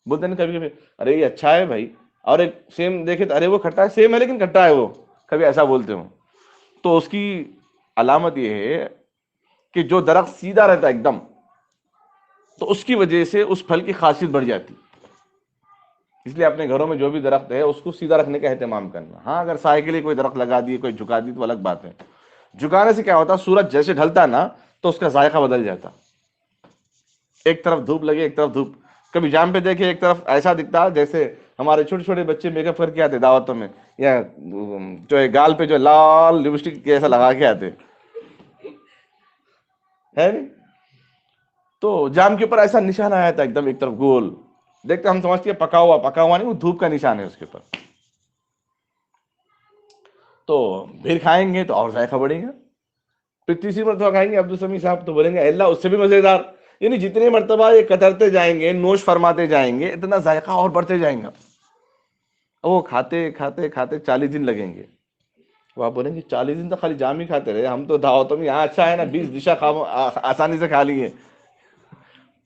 بولتے ہیں کبھی کبھی ارے یہ اچھا ہے بھائی، اور ایک سیم دیکھے تو ارے وہ کھٹا ہے، سیم ہے لیکن کھٹا ہے وہ، کبھی ایسا بولتے ہوں. تو اس کی علامت یہ ہے کہ جو درخت سیدھا رہتا ہے ایک دم، تو اس کی وجہ سے اس پھل کی خاصیت بڑھ جاتی. اس لیے اپنے گھروں میں جو بھی درخت ہے اس کو سیدھا رکھنے کا اہتمام کرنا. ہاں اگر سائے کے لیے کوئی درخت لگا دیے، کوئی جھکا دی تو الگ بات ہے. جھکانے سے کیا ہوتا، سورج جیسے ڈھلتا نا تو اس کا ذائقہ بدل جاتا. ایک طرف دھوپ لگے ایک طرف دھوپ، کبھی جام پہ دیکھے ایک طرف ایسا دکھتا جیسے ہمارے چھوٹے چھوٹے بچے میک اپ کر کے آتے دعوتوں میں، یا جو ہے گال پہ جو لال لپسٹک ایسا لگا کے آتے ہے نہیں. تو جام کے اوپر ایسا نشان آیا تھا ایک دم ایک طرف گول، دیکھتے ہم سمجھتے ہیں پکا ہوا نہیں، وہ دھوپ کا نشان ہے اس کے اوپر. تو پھر کھائیں گے تو اور ذائقہ بڑھے گا. پھر تیسری مرتبہ کھائیں گے عبدالسمیع صاحب تو بولیں گے اللہ اس سے بھی مزیدار. یعنی جتنے مرتبہ یہ کترتے جائیں گے، نوش فرماتے جائیں گے، اتنا ذائقہ اور بڑھتے جائیں گا. وہ کھاتے کھاتے کھاتے 40 دن لگیں گے. وہ آپ بولیں گے 40 دن تو خالی جام ہی کھاتے رہے، ہم تو دعوتوں میں یہاں اچھا ہے نا 20 ڈشا آسانی سے کھا لیے،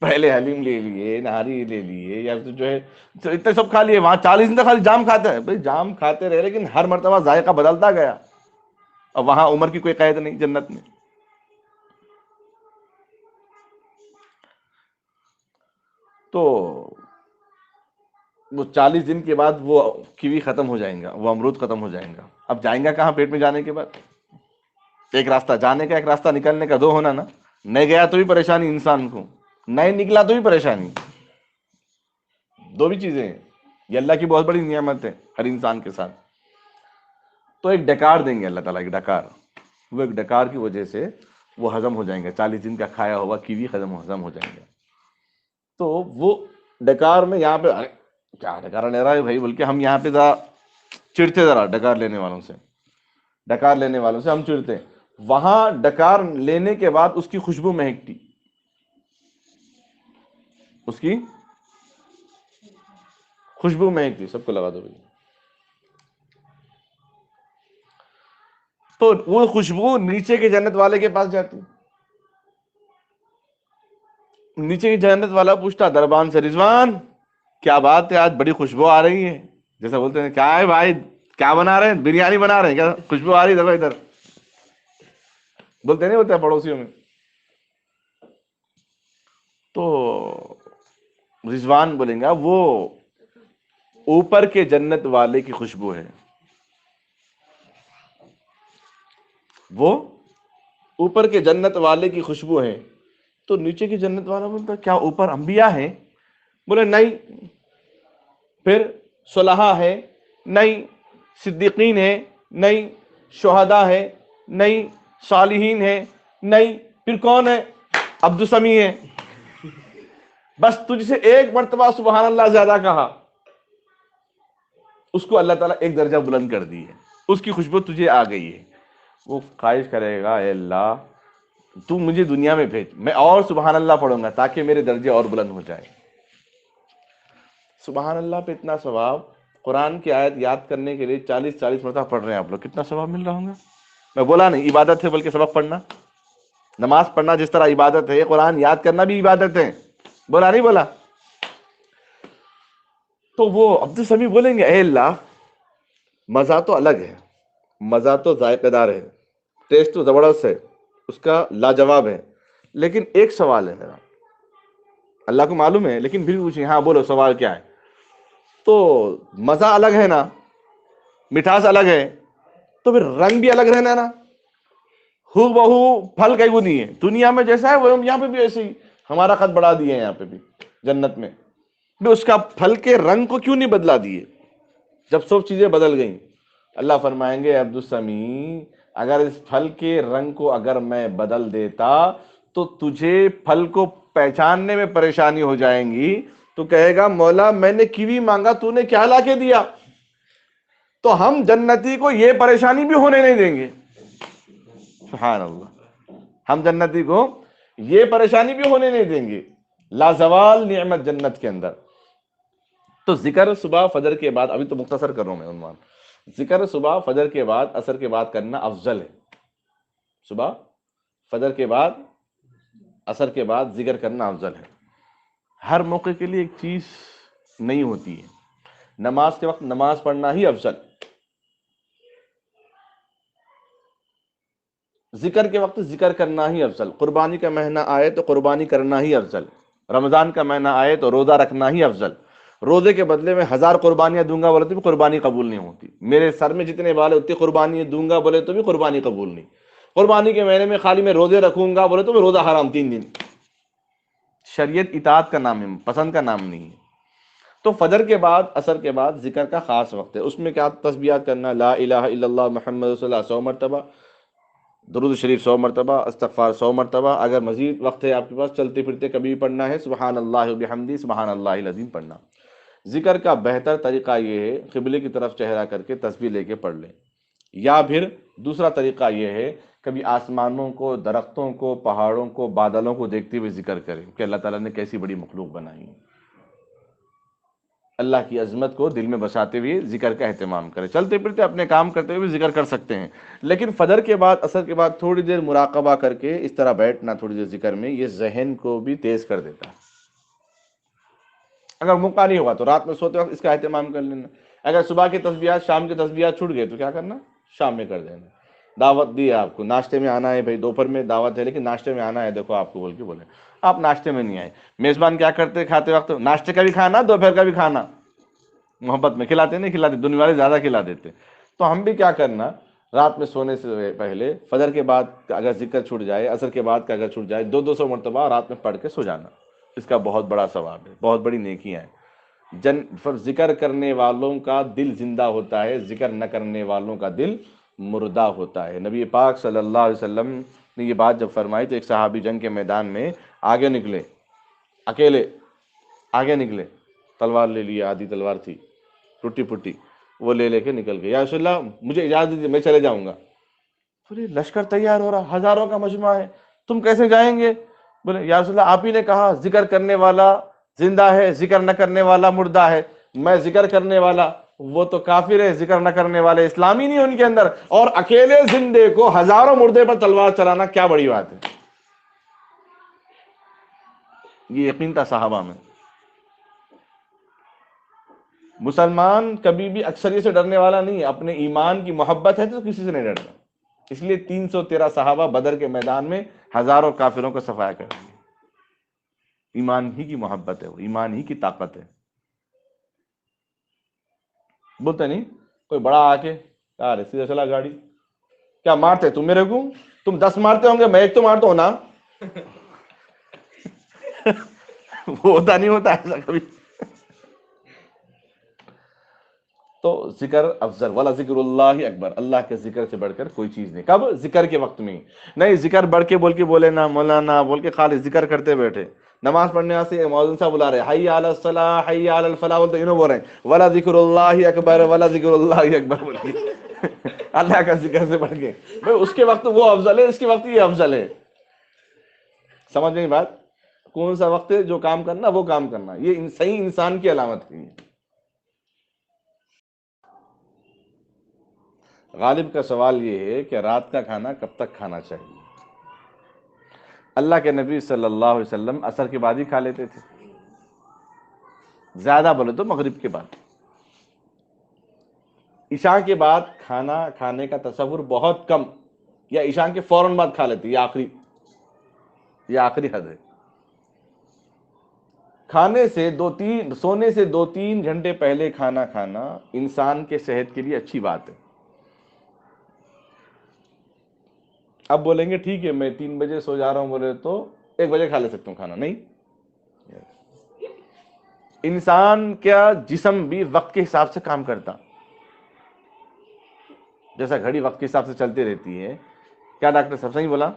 پہلے حلیم لے لیے، نہاری لے لیے، یا جو ہے اتنے سب کھا لیے، وہاں 40 دن تک خالی جام کھاتے ہیں. بھائی جام کھاتے رہے لیکن ہر مرتبہ ذائقہ بدلتا گیا، اور وہاں عمر کی کوئی قید نہیں جنت میں. تو وہ 40 دن کے بعد وہ کیوی ختم ہو جائیں گا، وہ امرود ختم ہو جائیں گا. اب جائیں گا کہاں پیٹ میں جانے کے بعد؟ ایک راستہ جانے کا ایک راستہ نکلنے کا، دو ہونا نا. نہیں گیا تو بھی پریشانی انسان کو، نہیں نکلا تو بھی پریشانی. دو بھی چیزیں ہیں، یہ اللہ کی بہت بڑی نعمت ہے ہر انسان کے ساتھ. تو ایک ڈکار دیں گے اللہ تعالیٰ، ایک ڈکار، وہ ایک ڈکار کی وجہ سے وہ ہضم ہو جائیں گے. 40 دن کا کھایا ہوا کیوی ہضم ہو جائیں گے. تو وہ ڈکار میں یہاں پہ کیا ڈکار لے رہا ہے بھائی، بلکہ ہم یہاں پہ ذرا چڑتے، ذرا ڈکار لینے والوں سے ہم چڑتے. وہاں ڈکار لینے کے بعد اس کی خوشبو مہکتی، اس کی خوشبو مہکتی. سب کو لگا دو بھائی. تو وہ خوشبو نیچے کے جنت والے کے پاس جاتی. نیچے کی جنت والا پوچھتا دربان سے رضوان کیا بات ہے، آج بڑی خوشبو آ رہی ہے. جیسا بولتے ہیں کیا ہے بھائی، کیا بنا رہے ہیں، بریانی بنا رہے ہیں کیا، خوشبو آ رہی ہے ادھر بولتے نہیں ہوتے پڑوسیوں میں. تو رضوان بولیں گا وہ اوپر کے جنت والے کی خوشبو ہے، وہ اوپر کے جنت والے کی خوشبو ہے. تو نیچے کی جنت والا بولتا کیا اوپر انبیاء ہیں؟ بولے نہیں. پھر صلحاء ہے؟ نہیں. صدیقین ہے؟ نہیں. شہداء ہے؟ نہیں. صالحین ہے؟ نہیں. پھر کون ہے؟ عبد السمیع ہے. بس تجھ سے ایک مرتبہ سبحان اللہ زیادہ کہا، اس کو اللہ تعالیٰ ایک درجہ بلند کر دی ہے، اس کی خوشبو تجھے آ گئی ہے. وہ خواہش کرے گا اے اللہ تو مجھے دنیا میں بھیج، میں اور سبحان اللہ پڑھوں گا تاکہ میرے درجے اور بلند ہو جائے. سبحان اللہ پہ اتنا ثواب، قرآن کی آیت یاد کرنے کے لیے 40 مرتبہ پڑھ رہے ہیں آپ لوگ، کتنا ثواب مل رہا ہوگا. میں بولا نہیں عبادت ہے بلکہ سبق پڑھنا، نماز پڑھنا جس طرح عبادت ہے، قرآن یاد کرنا بھی عبادت ہے. بولا نہیں بولا؟ تو وہ عبد السمیع بولیں گے اے اللہ مزہ تو الگ ہے، مزہ تو ذائقہ دار ہے، ٹیسٹ تو زبردست ہے، اس کا لاجواب ہے، لیکن ایک سوال ہے میرا. اللہ کو معلوم ہے لیکن پھر پوچھیں ہاں بولو سوال کیا ہے. تو مزہ الگ ہے نا، مٹھاس الگ ہے، تو پھر رنگ بھی الگ رہنا نا. ہو بہو پھل کہیں وہ نہیں ہے، دنیا میں جیسا ہے وہ یہاں پہ بھی ایسے ہی. ہمارا خط بڑھا دیے ہیں یہاں پہ بھی جنت میں، اس کا پھل کے رنگ کو کیوں نہیں بدلا دیے جب سب چیزیں بدل گئیں. اللہ فرمائیں گے عبد السمیع اگر اس پھل کے رنگ کو اگر میں بدل دیتا تو تجھے پھل کو پہچاننے میں پریشانی ہو جائیں گی. تو کہے گا مولا میں نے کیوی مانگا تو نے کیا لا کے دیا. تو ہم جنتی کو یہ پریشانی بھی ہونے نہیں دیں گے. سبحان اللہ، ہم جنتی کو یہ پریشانی بھی ہونے نہیں دیں گے. لازوال نعمت جنت کے اندر. تو ذکر صبح فجر کے بعد، ابھی تو مختصر کر رہا ہوں میں عنوان، ذکر صبح فجر کے بعد عصر کے بعد کرنا افضل ہے. صبح فجر کے بعد عصر کے بعد ذکر کرنا افضل ہے. ہر موقع کے لیے ایک چیز نہیں ہوتی ہے. نماز کے وقت نماز پڑھنا ہی افضل، ذکر کے وقت ذکر کرنا ہی افضل. قربانی کا مہینہ آئے تو قربانی کرنا ہی افضل. رمضان کا مہینہ آئے تو روزہ رکھنا ہی افضل. روزے کے بدلے میں 1000 قربانیاں دوں گا بولے تو بھی قربانی قبول نہیں ہوتی. میرے سر میں جتنے بال اتنی قربانی دوں گا بولے تو بھی قربانی قبول نہیں. قربانی کے مہینے میں خالی میں روزے رکھوں گا بولے تو میں روزہ حرام 3 دن. شریعت اطاعت کا نام ہے، پسند کا نام نہیں ہے. تو فجر کے بعد عصر کے بعد ذکر کا خاص وقت ہے. اس میں کیا تسبیحات کرنا، لا الہ الا اللہ محمد رسول اللہ 100 مرتبہ، درود شریف 100 مرتبہ، استغفار 100 مرتبہ. اگر مزید وقت ہے آپ کے پاس چلتے پھرتے کبھی بھی پڑھنا ہے سبحان اللہ وبحمدہ سبحان اللہ العظیم پڑھنا. ذکر کا بہتر طریقہ یہ ہے قبلے کی طرف چہرہ کر کے تسبیح لے کے پڑھ لیں، یا پھر دوسرا طریقہ یہ ہے کبھی آسمانوں کو، درختوں کو، پہاڑوں کو، بادلوں کو دیکھتے ہوئے ذکر کریں کہ اللہ تعالیٰ نے کیسی بڑی مخلوق بنائی ہے. اللہ کی عظمت کو دل میں بساتے ہوئے ذکر کا اہتمام کریں. چلتے پھرتے اپنے کام کرتے ہوئے بھی ذکر کر سکتے ہیں، لیکن فجر کے بعد عصر کے بعد تھوڑی دیر مراقبہ کر کے اس طرح بیٹھنا تھوڑی دیر ذکر میں، یہ ذہن کو بھی تیز کر دیتا ہے. اگر موقع نہیں ہوا تو رات میں سوتے وقت اس کا اہتمام کر لینا. اگر صبح کی تسبیحات شام کی تسبیحات چھوٹ گئے تو کیا کرنا، شام میں کر دینا. دعوت دی ہے آپ کو، ناشتے میں آنا ہے بھائی، دوپہر میں دعوت ہے لیکن ناشتے میں آنا ہے، دیکھو آپ کو بول کے بولے آپ ناشتے میں نہیں آئے. میزبان کیا کرتے کھاتے وقت، ناشتے کا بھی کھانا دوپہر کا بھی کھانا، محبت میں کھلاتے نہیں کھلاتے، دنیا والے زیادہ کھلا دیتے. تو ہم بھی کیا کرنا، رات میں سونے سے پہلے فجر کے بعد اگر ذکر چھوٹ جائے، عصر کے بعد کا اگر چھوٹ جائے، 200 مرتبہ رات میں پڑھ کے سو جانا. اس کا بہت بڑا ثواب ہے، بہت بڑی نیکیاں ہیں. ذکر کرنے والوں کا دل زندہ ہوتا ہے، ذکر نہ کرنے والوں کا دل مردہ ہوتا ہے. نبی پاک صلی اللہ علیہ وسلم نے یہ بات جب فرمائی تو ایک صحابی جنگ کے میدان میں آگے نکلے، اکیلے آگے نکلے، تلوار لے لی، آدھی تلوار تھی ٹوٹی پھوٹی، وہ لے کے نکل گئے. یا رسول اللہ مجھے اجازت دیجیے میں چلے جاؤں گا. بولے لشکر تیار ہو رہا، ہزاروں کا مجمع ہے، تم کیسے جائیں گے؟ بولے یا رسول اللہ آپ ہی نے کہا ذکر کرنے والا زندہ ہے، ذکر نہ کرنے والا مردہ ہے. میں ذکر کرنے والا، وہ تو کافر ہے، ذکر نہ کرنے والے اسلامی نہیں ان کے اندر. اور اکیلے زندے کو ہزاروں مردے پر تلوار چلانا کیا بڑی بات ہے. یہ یقین تھا صحابہ میں. مسلمان کبھی بھی اکثریت سے ڈرنے والا نہیں ہے، اپنے ایمان کی محبت ہے تو کسی سے نہیں ڈرتا. اس لیے 313 صحابہ بدر کے میدان میں ہزاروں کافروں کو صفایا کر دیا. ایمان ہی کی محبت ہے، وہ ایمان ہی کی طاقت ہے. بولتے نہیں کوئی بڑا آ کے یار سیدھا چلا گاڑی، کیا مارتے تم میرے کو، تم 10 مارتے ہوں گے میں ایک تو مارتا ہوں نا. وہ ہوتا نہیں ہوتا ایسا کبھی. تو ذکر افضل، ولا ذکر اللہ اکبر، اللہ کے ذکر سے بڑھ کر کوئی چیز نہیں. کب؟ ذکر کے وقت میں. نہیں ذکر بڑھ کے بولے نا مولانا بول کے خالی ذکر کرتے بیٹھے. نماز پڑھنے سے مؤذن صاحب بلا رہے حی علی الصلاۃ حی علی الفلاح، بولتے انہوں بول رہے ہیں ولا ذکر اللہ اکبر ولا ذکر اللہ اکبر بول کے اللہ کا ذکر سے بڑھ کے. بھائی اس کے وقت وہ افضل ہے، اس کے وقت یہ افضل ہے. سمجھ نہیں بات؟ کون سا وقت ہے جو کام کرنا وہ کام کرنا، یہ صحیح انسان کی علامت ہے. غالب کا سوال یہ ہے کہ رات کا کھانا کب تک کھانا چاہیے؟ اللہ کے نبی صلی اللہ علیہ وسلم عصر کے بعد ہی کھا لیتے تھے، زیادہ بولے تو مغرب کے بعد. عشاء کے بعد کھانا کھانے کا تصور بہت کم، یا عشاء کے فوراً بعد کھا لیتے، یہ آخری حد ہے. سونے سے 2-3 گھنٹے پہلے کھانا کھانا انسان کے صحت کے لیے اچھی بات ہے. اب بولیں گے ٹھیک ہے میں 3 بجے سو جا رہا ہوں بولے تو 1 بجے کھا لے سکتا ہوں کھانا، نہیں. انسان کا جسم بھی وقت کے حساب سے کام کرتا، جیسا گھڑی وقت کے حساب سے چلتی رہتی ہے. کیا ڈاکٹر صاحب صحیح بولا؟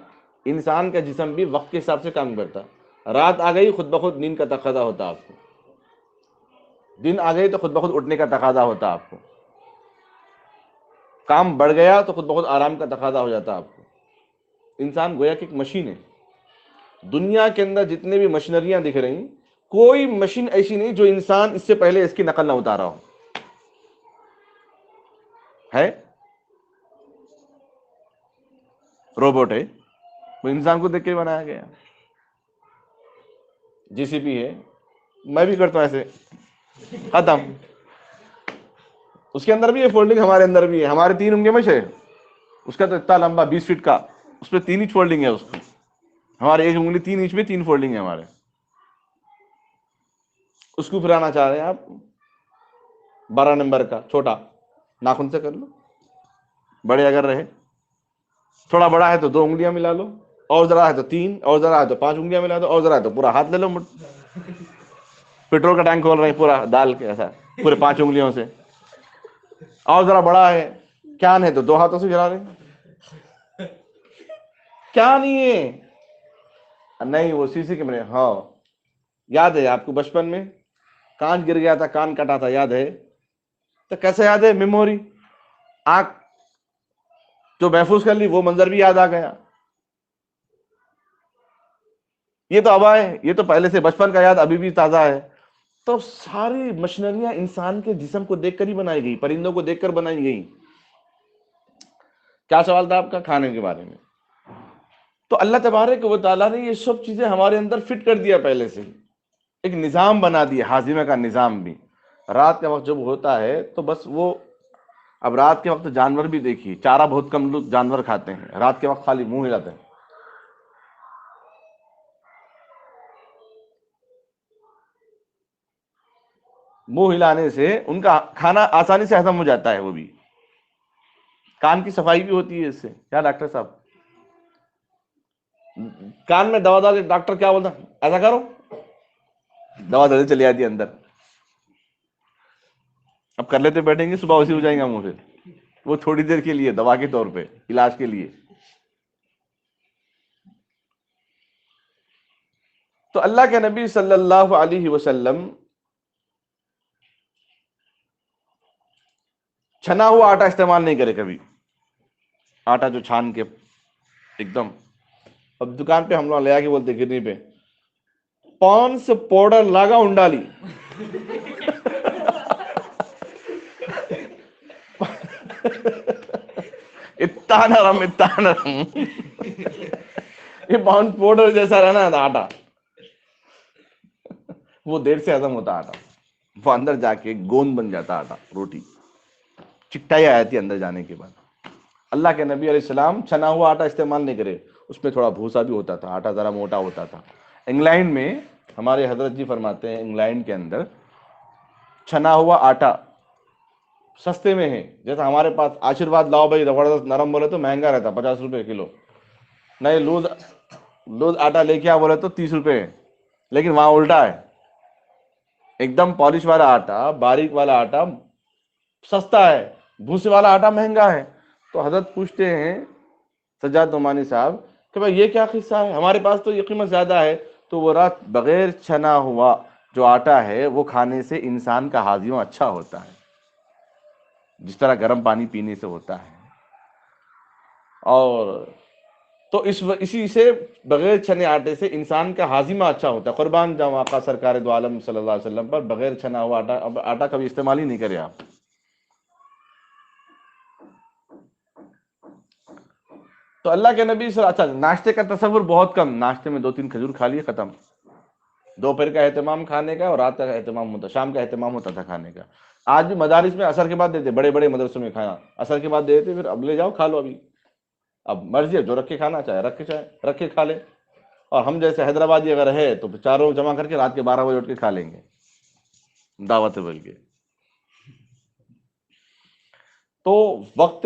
انسان کا جسم بھی وقت کے حساب سے کام کرتا. رات آ گئی خود بخود نیند کا تقاضا ہوتا آپ کو، دن آ گئی تو خود بخود اٹھنے کا تقاضا ہوتا آپ کو، کام بڑھ گیا تو خود بخود آرام کا تقاضا ہو جاتا آپ کو. انسان گویا کہ ایک مشین ہے. دنیا کے اندر جتنے بھی مشینریاں دکھ رہی، کوئی مشین ایسی نہیں جو انسان اس سے پہلے اس کی نقل نہ اتارا ہو. ہے روبوٹ ہے، وہ انسان کو دیکھ کے بنایا گیا. جی سی پی ہے، میں بھی کرتا ہوں ایسے، ختم. اس کے اندر بھی ہے فولڈنگ، ہمارے اندر بھی ہے. ہمارے 3 انگلیوں میں سے اس کا تو اتنا لمبا 20 فٹ کا، اس پہ 3 انچ فولڈنگ ہے. اس کو ہمارے ایک انگلی 3 انچ میں 3 فولڈنگ ہے ہمارے. اس کو پھرانا چاہ رہے ہیں آپ 12 نمبر کا چھوٹا ناخن سے کر لو، بڑے اگر رہے، تھوڑا بڑا ہے تو 2 انگلیاں ملا لو، اور ذرا ہے تو 3، اور ذرا ہے تو 5 انگلیاں ملا دو، اور ذرا ہے تو پورا ہاتھ لے لو. پیٹرول کا ٹینک کھول رہے ہیں پورا ڈال کے ایسا پورے 5 انگلیوں سے. اور ذرا بڑا ہے، کین ہے تو 2 ہاتھوں سے چلا رہے ہیں. کیا نہیں ہے، نہیں وہ سی کیمرے. ہاں یاد ہے آپ کو بچپن میں کان گر گیا تھا، کان کٹا تھا، یاد ہے؟ تو کیسے یاد ہے؟ میموری، آنکھ جو محفوظ کر لی وہ منظر بھی یاد آ گیا. یہ تو ابا ہے، یہ تو پہلے سے بچپن کا یاد ابھی بھی تازہ ہے. تو ساری مشینریاں انسان کے جسم کو دیکھ کر ہی بنائی گئی، پرندوں کو دیکھ کر بنائی گئی. کیا سوال تھا آپ کا؟ کھانے کے بارے میں. تو اللہ تبارک و تعالیٰ نے یہ سب چیزیں ہمارے اندر فٹ کر دیا، پہلے سے ایک نظام بنا دیا، ہاضمہ کا نظام بھی. رات کا وقت جب ہوتا ہے تو بس وہ، اب رات کے وقت جانور بھی دیکھیے، چارہ بہت کم لوگ جانور کھاتے ہیں، رات کے وقت خالی منہ ہلاتے ہیں. منہ ہلانے سے ان کا کھانا آسانی سے ہضم ہو جاتا ہے. وہ بھی کان کی صفائی بھی ہوتی ہے اس سے. کیا ڈاکٹر صاحب کان میں دوا ڈال، ڈاکٹر کیا بولتا؟ ایسا کرو، دوا دے چلی جاتی ہے اندر. اب کر لیتے بیٹھیں گے صبح اسی ہو جائیں گا منہ سے. وہ تھوڑی دیر کے لیے دوا کے طور پہ، علاج کے لیے. تو اللہ کے نبی صلی اللہ علیہ وسلم چھنا ہوا آٹا استعمال نہیں کرے کبھی. آٹا جو چھان کے ایک دم، اب دکان پہ ہم لوگ لے آ کے بولتے گرنی پہ پونس پاؤڈر لاگا انڈالی. اتنا نرم، اتنا نرم، یہ پاؤنس پاؤڈر جیسا رہنا ہے آٹا. وہ دیر سے ہضم ہوتا آٹا، وہ اندر جا کے گوند بن جاتا آٹا، روٹی چٹائی آ جاتی اندر جانے کے بعد. اللہ کے نبی علیہ السلام چھنا ہوا آٹا استعمال نہیں کرے. اس میں تھوڑا بھوسا بھی ہوتا تھا، آٹا ذرا موٹا ہوتا تھا. انگلینڈ میں ہمارے حضرت جی فرماتے ہیں، انگلینڈ کے اندر چھنا ہوا آٹا سستے میں ہے. جیسا ہمارے پاس آشیرواد لاؤ بھائی زبردست نرم بولے تو مہنگا رہتا 50 روپے کلو. نہیں لوز آٹا لے کے آ بولے تو 30 روپے ہے. لیکن وہاں الٹا ہے، ایک دم پالش والا آٹا، باریک والا آٹا سستا ہے، بھوسے والا آٹا مہنگا ہے. تو حضرت پوچھتے ہیں سجاد نعمانی صاحب کہ بھائی یہ کیا قصہ ہے، ہمارے پاس تو یہ قیمت زیادہ ہے. تو وہ رات بغیر چھنا ہوا جو آٹا ہے وہ کھانے سے انسان کا ہاضمہ اچھا ہوتا ہے، جس طرح گرم پانی پینے سے ہوتا ہے. اور تو اسی سے بغیر چھنے آٹے سے انسان کا ہاضمہ اچھا ہوتا ہے. قربان جاؤں آقا سرکار دو عالم صلی اللہ علیہ وسلم پر، بغیر چھنا ہوا آٹا کبھی استعمال ہی نہیں کرے آپ. تو اللہ کے نبی صلی اللہ علیہ وسلم، ناشتے کا تصور بہت کم، ناشتے میں 2-3 کھجور کھا لیے ختم. دوپہر کا اہتمام کھانے کا، اور رات کا اہتمام ہوتا، شام کا اہتمام ہوتا تھا کھانے کا. آج بھی مدارس میں اثر کے بعد دیتے، بڑے بڑے مدرسوں میں کھانا اثر کے بعد دیتے، پھر اب لے جاؤ کھا لو. اب مرضی ہے، جو رکھ کے کھانا چاہے رکھ کے کھا لے. اور ہم جیسے حیدرآبادی اگر ہے تو چاروں جمع کر کے رات کے 12 بجے اٹھ کے کھا لیں گے دعوت بول کے. تو وقت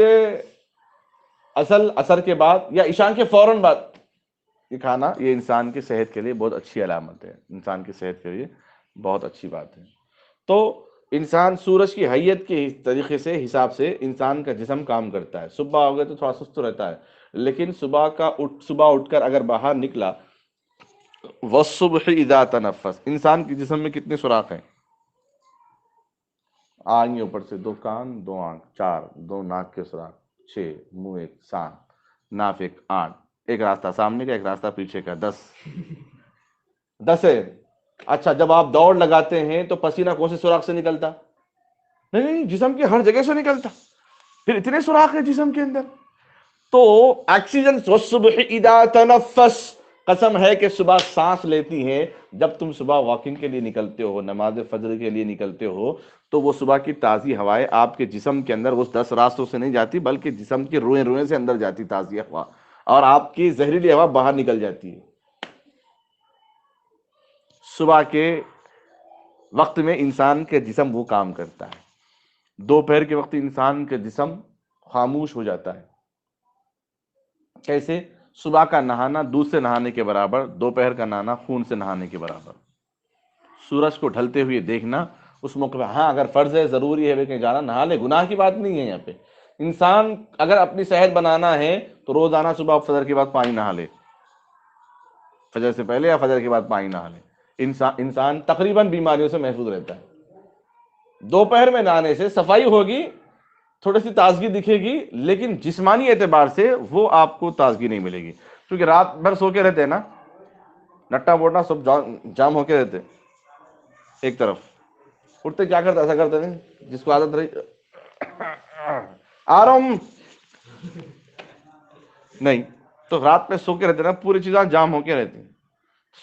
اثر کے بعد یا عشاء کے فوراً بعد یہ کھانا، یہ انسان کی صحت کے لیے بہت اچھی علامت ہے، انسان کی صحت کے لیے بہت اچھی بات ہے. تو انسان سورج کی حیت کے طریقے سے حساب سے انسان کا جسم کام کرتا ہے. صبح ہو گئے تو تھوڑا سست رہتا ہے، لیکن صبح اٹھ کر اگر باہر نکلا، وَالصُّبْحِ اِذَا تَنَفَّسَ، انسان کے جسم میں کتنے سوراخ ہیں؟ آئیں گے اوپر سے 2 کان 2 آنکھ 4، 2 ناک کے سوراخ 6، منہ 1، سان ناف 1، 8، ایک راستہ سامنے کا ایک راستہ پیچھے کا 10 ہے. اچھا جب آپ دوڑ لگاتے ہیں تو پسینہ کون سے سوراخ سے نکلتا؟ نہیں، جسم کی ہر جگہ سے نکلتا. پھر اتنے سوراخ ہیں جسم کے اندر. تو آکسیجن، والصبح اذا تنفس، قسم ہے کہ صبح سانس لیتی ہیں. جب تم صبح واکنگ کے لیے نکلتے ہو، نماز فجر کے لیے نکلتے ہو، تو وہ صبح کی تازی ہوائیں آپ کے جسم کے اندر وہ 10 راستوں سے نہیں جاتی، بلکہ جسم کی روئیں روئیں سے اندر جاتی تازی ہوا، اور آپ کی زہریلی ہوا باہر نکل جاتی ہے. صبح کے وقت میں انسان کے جسم وہ کام کرتا ہے. دوپہر کے وقت انسان کا جسم خاموش ہو جاتا ہے. کیسے؟ صبح کا نہانا دودھ سے نہانے کے برابر، دوپہر کا نہانا خون سے نہانے کے برابر. سورج کو ڈھلتے ہوئے دیکھنا اس موقع پہ، ہاں اگر فرض ہے ضروری ہے کہیں جانا نہا لے، گناہ کی بات نہیں ہے. یہاں پہ انسان اگر اپنی صحت بنانا ہے تو روزانہ صبح فجر کے بعد پانی نہا لے، فجر سے پہلے یا فجر کے بعد پانی نہا لے. انسان تقریباً بیماریوں سے محفوظ رہتا ہے. دوپہر میں نہانے سے صفائی ہوگی، تھوڑی سی تازگی دکھے گی، لیکن جسمانی اعتبار سے وہ آپ کو تازگی نہیں ملے گی، کیونکہ رات بھر سو کے رہتے ہیں نا، نٹا بوٹا سب جام ہو کے رہتے ایک طرف. اٹھتے کیا کرتے؟ ایسا کرتے نہیں، جس کو عادت رہی آ رہا ہوں نہیں، تو رات میں سو کے رہتے نا، پوری چیزیں جام ہو کے رہتی ہیں.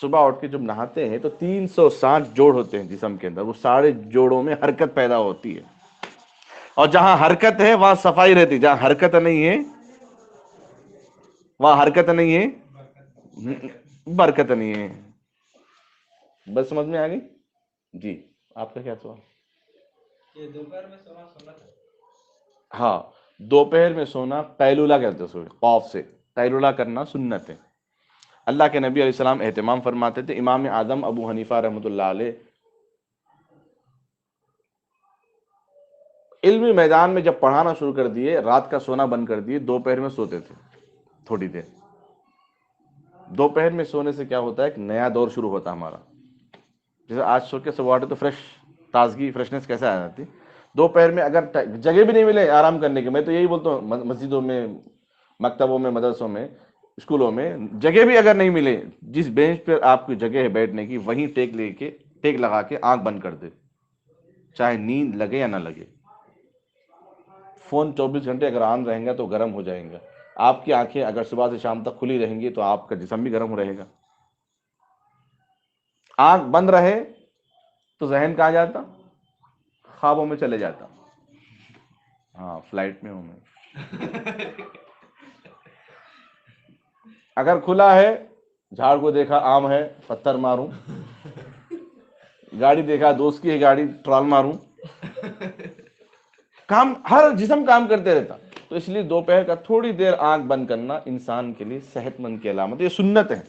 صبح اٹھ کے جب نہاتے ہیں تو 360 جوڑ ہوتے ہیں جسم کے اندر، وہ سارے جوڑوں میں حرکت پیدا ہوتی ہے. اور جہاں حرکت ہے وہاں صفائی رہتی، جہاں حرکت نہیں ہے وہاں حرکت نہیں ہے، برکت نہیں ہے. بس سمجھ میں آ گئی؟ جی آپ کا کیا سوال؟ دوپہر میں سونا سنت ہے. ہاں دوپہر میں سونا قیلولہ کہتے ہیں، قوف سے قیلولہ کرنا سنت ہے. اللہ کے نبی علیہ السلام اہتمام فرماتے تھے. امام اعظم ابو حنیفہ رحمۃ اللہ علیہ علمی میدان میں جب پڑھانا شروع کر دیے، رات کا سونا بند کر دیے، دوپہر میں سوتے تھے تھوڑی دیر. دوپہر میں سونے سے کیا ہوتا ہے، ایک نیا دور شروع ہوتا ہمارا. جیسے آج سو کے صبح اٹھے تو فریش، تازگی فریشنس کیسے آ جاتی. دوپہر میں اگر جگہ بھی نہیں ملے آرام کرنے کی، میں تو یہی بولتا ہوں، مسجدوں میں، مکتبوں میں، مدرسوں میں، اسکولوں میں جگہ بھی اگر نہیں ملے، جس بینچ پہ آپ کی جگہ ہے بیٹھنے کی، وہیں ٹیک لگا کے آنکھ بند کر دے، چاہے نیند لگے یا نہ لگے. فون 24 گھنٹے اگر آن رہیں گا تو گرم ہو جائیں گا. آپ کی آنکھیں اگر صبح سے شام تک کھلی رہیں گی تو آپ کا جسم بھی گرم رہے گا. آنکھ بند رہے تو ذہن کہاں جاتا؟ خوابوں میں چلے جاتا. ہاں فلائٹ میں ہوں میں. اگر کھلا ہے، جھاڑ کو دیکھا آم ہے پتھر ماروں، گاڑی دیکھا دوست کی ہے گاڑی ٹرال ماروں، کام ہر جسم کام کرتے رہتا. تو اس لیے دوپہر کا تھوڑی دیر آنکھ بند کرنا انسان کے لیے صحت مند کی علامت ہے، یہ سنت ہے.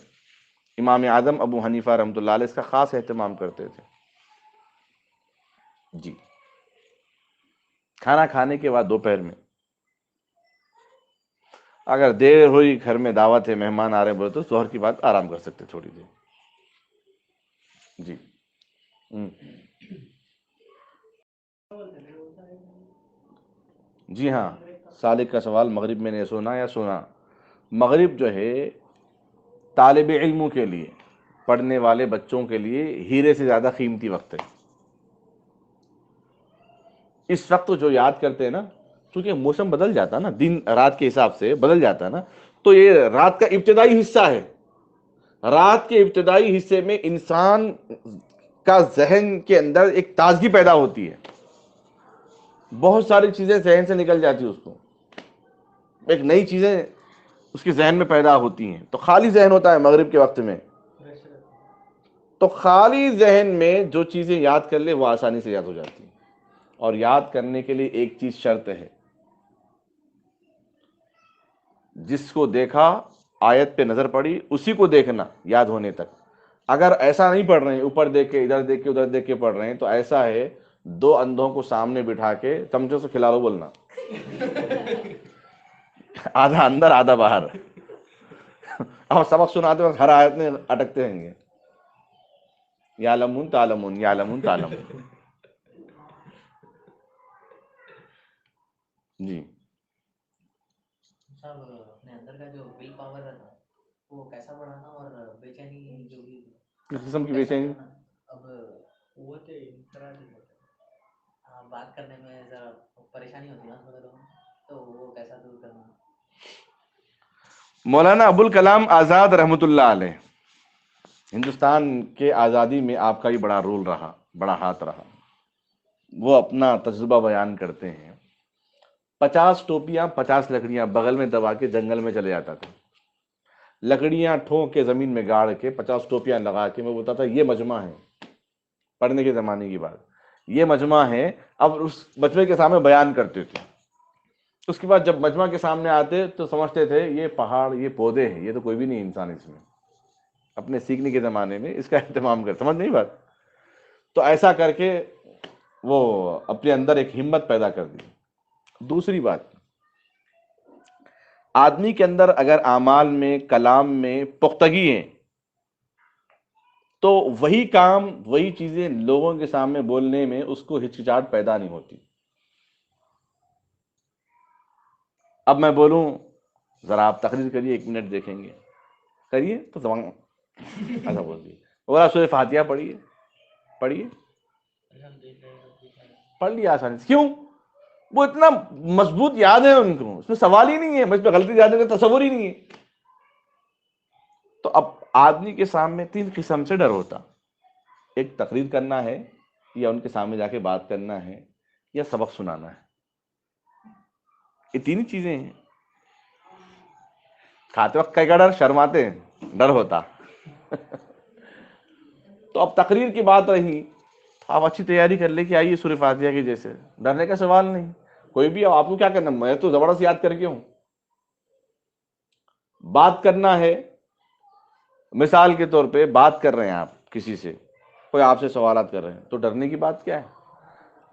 امام اعظم ابو حنیفہ رحمۃ اللہ علیہ اس کا خاص اہتمام کرتے تھے. جی کھانا کھانے کے بعد دوپہر میں اگر دیر ہوئی، گھر میں دعوت ہے، مہمان آ رہے ہیں بولے تو ظہر کی بعد آرام کر سکتے تھوڑی دیر. جی ہم. جی ہاں، سالک کا سوال مغرب میں نے سنا یا سنا. مغرب جو ہے طالب علموں کے لیے، پڑھنے والے بچوں کے لیے ہیرے سے زیادہ قیمتی وقت ہے. اس وقت جو یاد کرتے ہیں نا، کیونکہ موسم بدل جاتا ہے نا، دن رات کے حساب سے بدل جاتا ہے نا، تو یہ رات کا ابتدائی حصہ ہے. رات کے ابتدائی حصے میں انسان کا ذہن کے اندر ایک تازگی پیدا ہوتی ہے، بہت ساری چیزیں ذہن سے نکل جاتی اس کو، ایک نئی چیزیں اس کے ذہن میں پیدا ہوتی ہیں. تو خالی ذہن ہوتا ہے مغرب کے وقت میں، تو خالی ذہن میں جو چیزیں یاد کر لے وہ آسانی سے یاد ہو جاتی ہیں. اور یاد کرنے کے لیے ایک چیز شرط ہے، جس کو دیکھا، آیت پہ نظر پڑی، اسی کو دیکھنا یاد ہونے تک. اگر ایسا نہیں پڑھ رہے ہیں، اوپر دیکھ کے ادھر دیکھ کے ادھر دیکھ کے پڑھ رہے ہیں، تو ایسا ہے دو اندھوں کو سامنے بٹھا کے چمچوں سے کھلا لو بولنا، آدھا اندر آدھا باہر. اور سبق سناتے وقت ہر آیت میں اٹکتے رہیں گے، یعلمون تعلمون یعلمون تعلمون. جی صاحب اپنے اندر کا جو ول پاور رہتا ہے وہ کیسا بڑھانا، اور بے چینی جو بھی کس قسم وہ کی بے کیسا چینی؟ کرنا. اب قوت انفرادی بات کرنے میں ذرا پریشانی ہوتی ہے نا تھوڑے لوگوں کو، تو وہ کیسا دور کرنا. مولانا ابوالکلام آزاد رحمۃ اللہ علیہ، ہندوستان کے آزادی میں آپ کا ہی بڑا رول رہا، بڑا ہاتھ رہا. وہ اپنا تجربہ بیان کرتے ہیں. 50 ٹوپیاں 50 لکڑیاں بغل میں دبا کے جنگل میں چلے جاتا تھا، لکڑیاں ٹھونک کے زمین میں گاڑ کے 50 ٹوپیاں لگا کے میں بولتا تھا یہ مجمع ہے. پڑھنے کے زمانے کی بات، یہ مجمع ہے. اب اس مجمع کے سامنے بیان کرتے تھے. اس کے بعد جب مجمع کے سامنے آتے تو سمجھتے تھے یہ پہاڑ، یہ پودے ہیں، یہ تو کوئی بھی نہیں انسان اس میں. اپنے سیکھنے کے زمانے میں اس کا اہتمام کر، سمجھ نہیں بات. تو ایسا کر کے وہ اپنے اندر ایک ہمت پیدا کر دی. دوسری بات، آدمی کے اندر اگر اعمال میں، کلام میں پختگی ہے تو وہی کام، وہی چیزیں لوگوں کے سامنے بولنے میں اس کو ہچکچاہٹ پیدا نہیں ہوتی. اب میں بولوں ذرا آپ تقریر کریے، 1 منٹ دیکھیں گے، کریے تو زبان ایسا بول دیے. اور آپ سورہ فاتحہ پڑھیے، پڑھیے، پڑھ لیا آسانی سے. کیوں؟ وہ اتنا مضبوط یاد ہے ان کو، اس میں سوال ہی نہیں ہے، مجھ پہ غلطی زیادہ کا تصور ہی نہیں ہے. تو اب آدمی کے سامنے 3 قسم سے ڈر ہوتا، ایک تقریر کرنا ہے، یا ان کے سامنے جا کے بات کرنا ہے، یا سبق سنانا ہے. یہ 3 ہی چیزیں ہیں. کھاتے وقت کا ڈر، شرماتے ہیں، ڈر ہوتا. تو اب تقریر کی بات رہی، آپ اچھی تیاری کر لے کے آئیے سورہ فاتحہ کی جیسے، ڈرنے کا سوال نہیں. کوئی بھی آپ کو کیا کرنا، میں تو زبردست یاد کر کے ہوں. بات کرنا ہے، مثال کے طور پہ بات کر رہے ہیں آپ کسی سے، کوئی آپ سے سوالات کر رہے ہیں، تو ڈرنے کی بات کیا ہے؟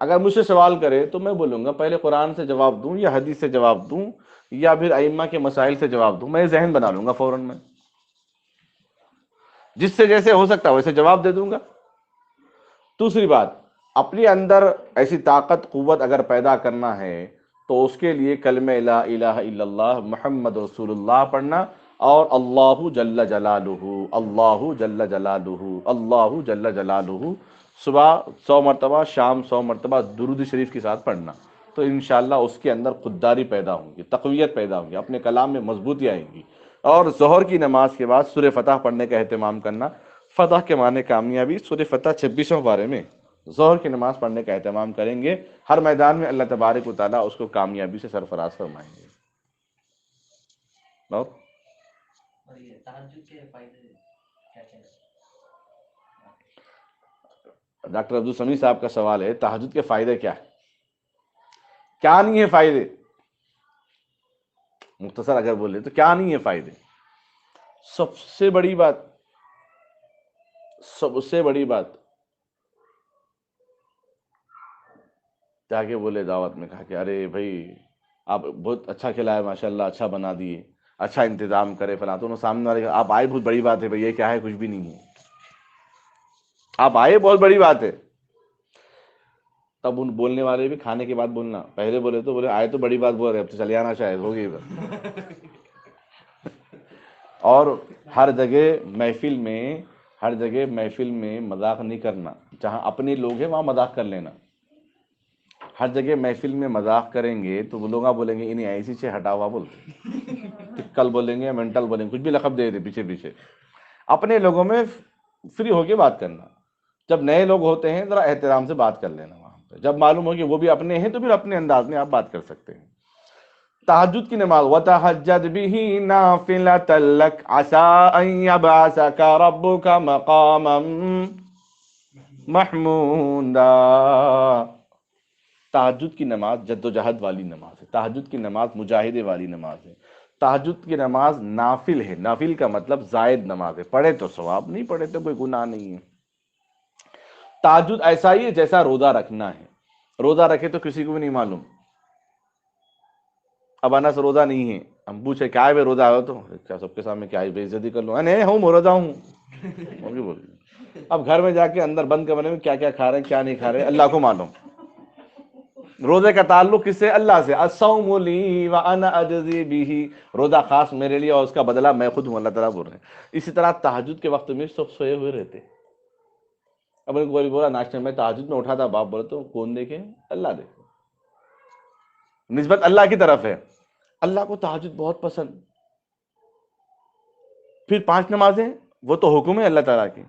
اگر مجھ سے سوال کرے تو میں بولوں گا پہلے قرآن سے جواب دوں یا حدیث سے جواب دوں یا پھر ائمہ کے مسائل سے جواب دوں. میں ذہن بنا لوں گا فوراً، میں جس سے جیسے ہو سکتا ہے ویسے جواب دے دوں گا. دوسری بات، اپنے اندر ایسی طاقت، قوت اگر پیدا کرنا ہے تو اس کے لیے کلمہ لا الہ الا اللہ محمد رسول اللہ پڑھنا، اور اللہ جل جلالہ، اللہ جل جلالہ، اللہ جل جلالہ صبح 100 مرتبہ، شام 100 مرتبہ درود شریف کے ساتھ پڑھنا. تو انشاءاللہ اس کے اندر خودداری پیدا ہوگی، تقویت پیدا ہوگی، اپنے کلام میں مضبوطی آئے گی. اور ظہر کی نماز کے بعد سورہ فتح پڑھنے کا اہتمام کرنا. فتح کے معنی کامیابی، سورہ فتح 26واں پارے میں ظہر کی نماز پڑھنے کا اہتمام کریں گے، ہر میدان میں اللہ تبارک و تعالیٰ اس کو کامیابی سے سرفراز فرمائیں گے. بہت اور یہ تہجد کے فائدے کیا کیا ہیں؟ ڈاکٹر عبدالسمیع صاحب کا سوال ہے، تہجد کے فائدے کیا ہے؟ کیا نہیں ہے فائدے؟ مختصر اگر بولے تو کیا نہیں ہے فائدے؟ سب سے بڑی بات، سب سے بڑی بات، جا کے بولے دعوت میں، کہا کہ ارے بھائی آپ بہت اچھا کھلائے، ماشاء اللہ اچھا بنا دیے، اچھا انتظام کرے فلاں، تو انہوں سامنے والے کہا آپ آئے بہت بڑی بات ہے بھائی، یہ کیا ہے، کچھ بھی نہیں ہے، آپ آئے بہت بڑی بات ہے. تب ان بولنے والے بھی کھانے کے بعد بولنا، پہلے بولے تو بولے آئے تو بڑی بات بول رہے، اب تو چلے آنا شاید ہوگی. اور ہر جگہ محفل میں مذاق نہیں کرنا، جہاں اپنے لوگ ہیں وہاں مذاق کر لینا. ہر جگہ محفل میں مذاق کریں گے تو وہ لوگ بولیں گے انہیں ایسی سے ہٹا ہوا بولتے، کل بولیں گے مینٹل بولیں گے، کچھ بھی لقب دے دے پیچھے پیچھے. اپنے لوگوں میں فری ہو کے بات کرنا، جب نئے لوگ ہوتے ہیں ذرا احترام سے بات کر لینا وہاں پہ، جب معلوم ہو کہ وہ بھی اپنے ہیں تو پھر اپنے انداز میں آپ بات کر سکتے ہیں. تہجد کی نماز وَتَہَجَّدْ بِهِ نَافِلَةً لَكَ عَسَىٰ أَن يَبْعَثَكَ رَبُّكَ مَقَامًا مَحْمُودًا. تہجد کی نماز جد و جہد والی نماز ہے، تہجد کی نماز مجاہدے والی نماز ہے. تہجد کی نماز نافل ہے، نافل کا مطلب زائد نماز ہے، پڑھے تو ثواب، نہیں پڑھے تو کوئی گناہ نہیں ہے. تہجد ایسا ہی ہے جیسا روزہ رکھنا ہے، روزہ رکھے تو کسی کو بھی نہیں معلوم. اب انس روزہ نہیں ہے، ہم پوچھے کیا ہے بے روزہ آئے تو کیا سب کے سامنے کیا بے عزتی کر لوں، نہیں ہوں روزہ ہوں. اب گھر میں جا کے اندر بند کمرے میں کیا کیا کھا رہے ہیں کیا نہیں کھا رہے اللہ کو معلوم. روزے کا تعلق کس سے؟ اللہ سے. الصوم لی وانا اجزی بہ، روزہ خاص میرے لیے اور اس کا بدلہ میں خود ہوں، اللہ تعالیٰ بول رہے ہیں. اسی طرح تہجد کے وقت میں سب سوئے ہوئے رہتے. اب ان کو بولا ناشتے میں تہجد میں اٹھا تھا، باپ بولے تو کون دیکھے؟ اللہ دیکھے. نسبت اللہ کی طرف ہے، اللہ کو تہجد بہت پسند. پھر 5 نمازیں وہ تو حکم ہے اللہ تعالیٰ کی.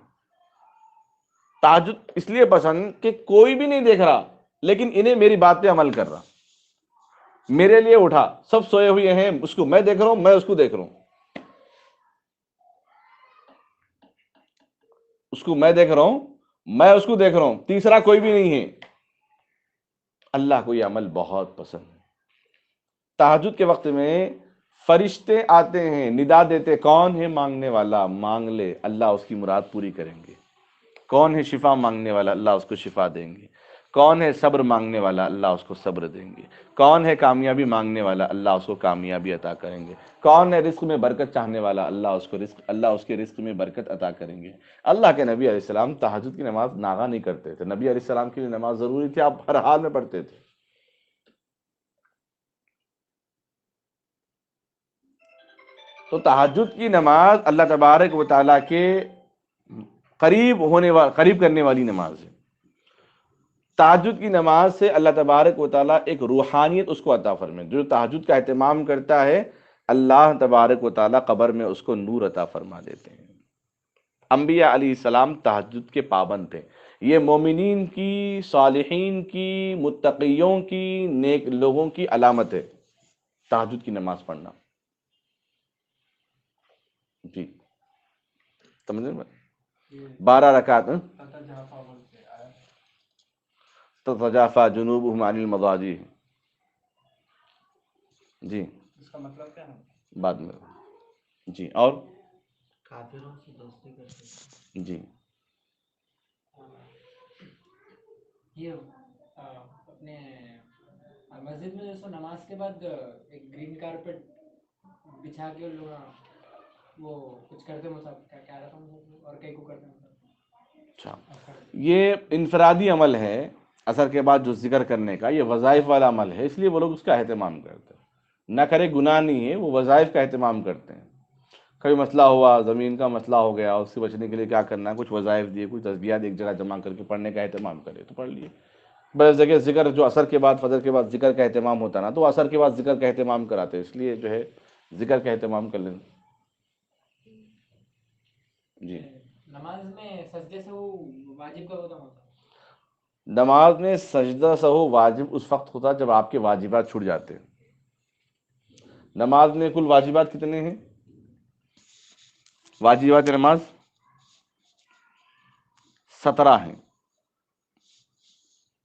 تہجد اس لیے پسند کہ کوئی بھی نہیں دیکھ رہا لیکن انہیں میری بات پہ عمل کر رہا. میرے لیے اٹھا، سب سوئے ہوئے ہیں، اس کو میں دیکھ رہا ہوں، میں اس کو دیکھ رہا ہوں، اس کو میں دیکھ رہا ہوں، میں اس کو دیکھ رہا ہوں، تیسرا کوئی بھی نہیں ہے. اللہ کو یہ عمل بہت پسند ہے. تہجد کے وقت میں فرشتے آتے ہیں، ندا دیتے، کون ہے مانگنے والا مانگ لے، اللہ اس کی مراد پوری کریں گے. کون ہے شفا مانگنے والا، اللہ اس کو شفا دیں گے. کون ہے صبر مانگنے والا، اللہ اس کو صبر دیں گے. کون ہے کامیابی مانگنے والا، اللہ اس کو کامیابی عطا کریں گے. کون ہے رزق میں برکت چاہنے والا، اللہ اس کے رزق میں برکت عطا کریں گے. اللہ کے نبی علیہ السلام تہجد کی نماز ناغا نہیں کرتے تھے، نبی علیہ السلام کے لیے نماز ضروری تھی، آپ ہر حال میں پڑھتے تھے. تو تہجد کی نماز اللہ تبارک و تعالیٰ کے قریب کرنے والی نماز ہے. تہجد کی نماز سے اللہ تبارک و تعالیٰ ایک روحانیت اس کو عطا فرمائے. جو تہجد کا اہتمام کرتا ہے اللہ تبارک و تعالیٰ قبر میں اس کو نور عطا فرما دیتے ہیں. انبیاء علیہ السلام تہجد کے پابند تھے. یہ مومنین کی، صالحین کی، متقیوں کی، نیک لوگوں کی علامت ہے تہجد کی نماز پڑھنا. جی سمجھ میں 12 رکعت تتجافى جنوبهم عن المضاجع. جی اس کا مطلب کیا ہے؟ بعد میں. جی اور کافروں سے دوستی کرتے. جی یہ اپنے مسجد میں جیسے نماز کے بعد ایک گرین کارپیٹ بچھا کے لوگ وہ کچھ کرتے کیا رہتا ہوں اور کئی کو کرتے ہیں. اچھا، یہ انفرادی عمل ہے اثر کے بعد جو ذکر کرنے کا، یہ وظائف والا عمل ہے، اس لیے وہ لوگ اس کا اہتمام کرتے ہیں. نہ کرے گناہ نہیں ہے، وہ وظائف کا اہتمام کرتے ہیں. کبھی مسئلہ ہوا، زمین کا مسئلہ ہو گیا، اس سے بچنے کے لیے کیا کرنا ہے، کچھ وظائف دیے، کچھ تسبیحات ایک جگہ جمع کر کے پڑھنے کا اہتمام کرے تو پڑھ لیے. بس جگہ ذکر جو اثر کے بعد فجر کے بعد ذکر کا اہتمام ہوتا نا، تو اثر کے بعد ذکر کا اہتمام کراتے، اس لیے جو ہے ذکر کا اہتمام کر لیں. جی نماز میں سجدے سے وہ واجب کا ہوتا ہے. نماز میں سجدہ سہو واجب اس وقت ہوتا جب آپ کے واجبات چھوٹ جاتے ہیں. نماز میں کل واجبات کتنے ہیں؟ واجبات نماز 17 ہیں.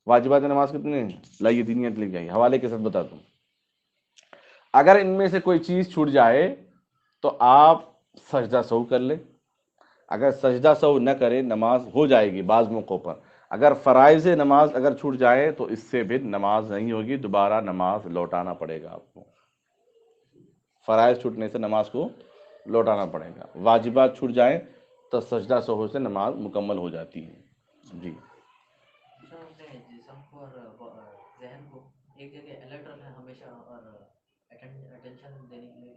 واجبات نماز کتنے ہیں؟ لائیے دینیت لے جائیے، حوالے کے ساتھ بتا دوں. اگر ان میں سے کوئی چیز چھوٹ جائے تو آپ سجدہ سہو کر لیں. اگر سجدہ سہو نہ کرے نماز ہو جائے گی بعض موقعوں پر. اگر فرائض نماز اگر چھوٹ جائے تو اس سے بھی نماز نہیں ہوگی, دوبارہ نماز لوٹانا پڑے گا آپ کو. فرائض چھوٹنے سے نماز کو لوٹانا پڑے گا. واجبات چھوٹ جائیں تو سجدہ سہو سے نماز مکمل ہو جاتی ہے. جی اپنے جسم کو اور ذہن کو ایک جگہ الرٹ رکھنا ہمیشہ اور اٹینشن دینے کے لیے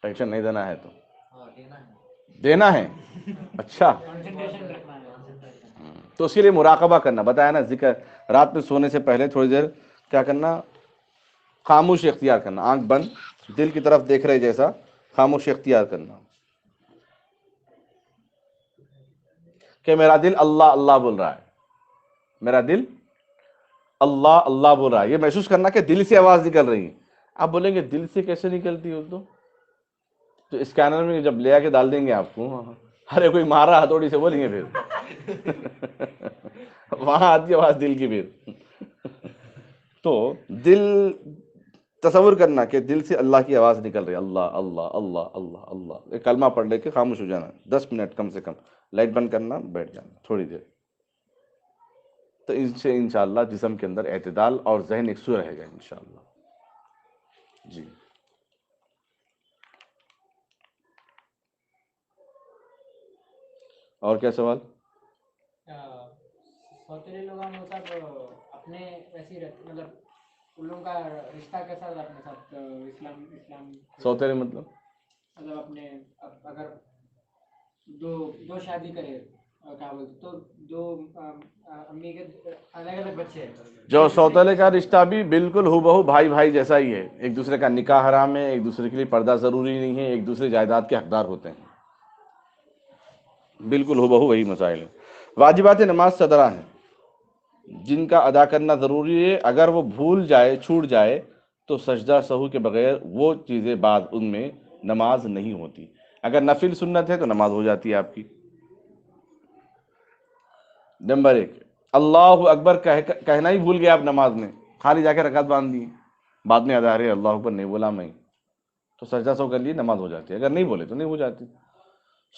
ایکشن نہیں دینا ہے تو ہاں دینا ہے. اچھا, کنسنٹریشن رکھنا ہے. تو اس کے لیے مراقبہ کرنا بتایا نا, ذکر رات میں سونے سے پہلے تھوڑی دیر کیا کرنا, خاموشی اختیار کرنا, آنکھ بند, دل کی طرف دیکھ رہے جیسا خاموشی اختیار کرنا کہ میرا دل اللہ اللہ بول رہا ہے, میرا دل اللہ اللہ بول رہا ہے. یہ محسوس کرنا کہ دل سے آواز نکل رہی ہے. آپ بولیں گے دل سے کیسے نکلتی ہو, تو اسکینر میں جب لے آ کے ڈال دیں گے آپ کو, ارے کوئی مارا ہتھوڑی سے بولیں گے پھر وہاں آتی آواز دل کی. پھر تو دل تصور کرنا کہ دل سے اللہ کی آواز نکل رہی ہے, اللہ اللہ اللہ اللہ اللہ. ایک کلمہ پڑھ لے کے خاموش ہو جانا 10 منٹ کم سے کم, لائٹ بند کرنا, بیٹھ جانا تھوڑی دیر. تو ان سے انشاءاللہ جسم کے اندر اعتدال اور ذہن یکسو رہے گا انشاءاللہ. جی اور کیا سوال؟ سوتیلے لوگ اپنے ویسے ہی رہتے, مطلب ان لوگوں کا رشتہ کیسا ہوتا اپنے ساتھ اسلام سوتےلے مطلب اپنے اگر دو شادی کرے کیا بولتے تو دو امی کے الگ الگ بچے ہیں, جو سوتےلے کا رشتہ بھی بالکل ہو بہو بھائی بھائی جیسا ہی ہے. ایک دوسرے کا نکاح حرام ہے, ایک دوسرے کے لیے پردہ ضروری نہیں ہے, ایک دوسرے جائیداد کے حقدار ہوتے ہیں. بالکل ہو بہو وہی مسائل ہیں. واجبات نماز 17 ہیں جن کا ادا کرنا ضروری ہے. اگر وہ بھول جائے چھوٹ جائے تو سجدہ سہو کے بغیر وہ چیزیں بعد ان میں نماز نہیں ہوتی. اگر نفل سنت ہے تو نماز ہو جاتی ہے آپ کی. نمبر 1, اللہ اکبر کہنا ہی بھول گیا آپ نماز میں, خالی جا کے رکعت باندھ دی, بعد میں یاد آ رہے اللہ اکبر نہیں بولا میں, تو سجدہ سہو کر لیے نماز ہو جاتی ہے. اگر نہیں بولے تو نہیں ہو جاتی.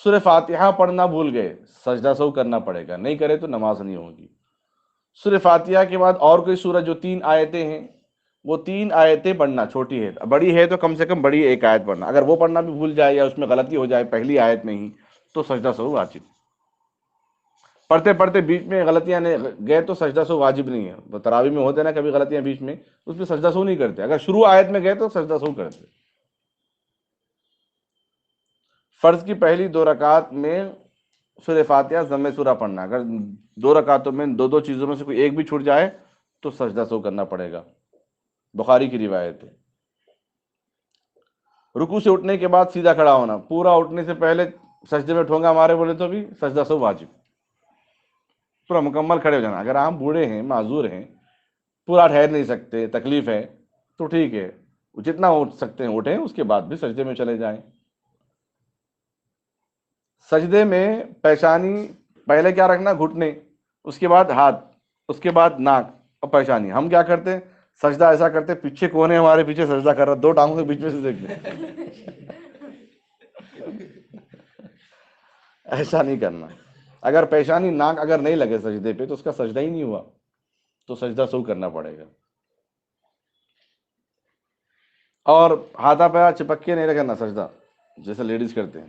سورہ فاتحہ پڑھنا بھول گئے, سجدہ سہو کرنا پڑے گا, نہیں کرے تو نماز نہیں ہوگی. سورہ فاتحہ کے بعد اور کوئی سورہ جو 3 آیتیں ہیں وہ 3 آیتیں پڑھنا, چھوٹی ہے بڑی ہے تو کم سے کم بڑی ایک آیت پڑھنا. اگر وہ پڑھنا بھی بھول جائے یا اس میں غلطی ہو جائے پہلی آیت میں ہی تو سجدہ سہو واجب. پڑھتے پڑھتے بیچ میں غلطیاں گئے تو سجدہ سہو واجب نہیں ہے. تراویح میں ہوتے نا کبھی غلطیاں بیچ میں, اس میں سجدہ سہو نہیں کرتے. اگر شروع آیت میں گئے تو سجدہ سہو کرتے. فرض کی پہلی 2 رکعات میں سورہ فاتحہ ضم سورہ پڑھنا. اگر 2 رکعتوں میں 2 چیزوں میں سے کوئی ایک بھی چھوٹ جائے تو سجدہ سہو کرنا پڑے گا. بخاری کی روایت ہے. رکوع سے اٹھنے کے بعد سیدھا کھڑا ہونا, پورا اٹھنے سے پہلے سجدے میں ٹھونگا مارے بولے تو بھی سجدہ سہو واجب, پورا مکمل کھڑے ہو جانا. اگر ہم بوڑھے ہیں, معذور ہیں, پورا ٹھہر نہیں سکتے, تکلیف ہے تو ٹھیک ہے, جتنا اٹھ سکتے ہیں اٹھیں, اس کے بعد بھی سجدے میں چلے جائیں. سجدے میں پیشانی پہلے کیا رکھنا, گھٹنے, اس کے بعد ہاتھ, اس کے بعد ناک اور پیشانی. ہم کیا کرتے ہیں, سجدہ ایسا کرتے پیچھے کونے ہمارے پیچھے سجدہ کر رہا, 2 ٹانگوں کے بیچ میں سے دیکھتے. ایسا نہیں کرنا. اگر پیشانی ناک اگر نہیں لگے سجدے پہ تو اس کا سجدہ ہی نہیں ہوا, تو سجدہ سہو کرنا پڑے گا. اور ہاتھا پہ چپک کے نہیں رکھنا سجدہ جیسے لیڈیز کرتے ہیں,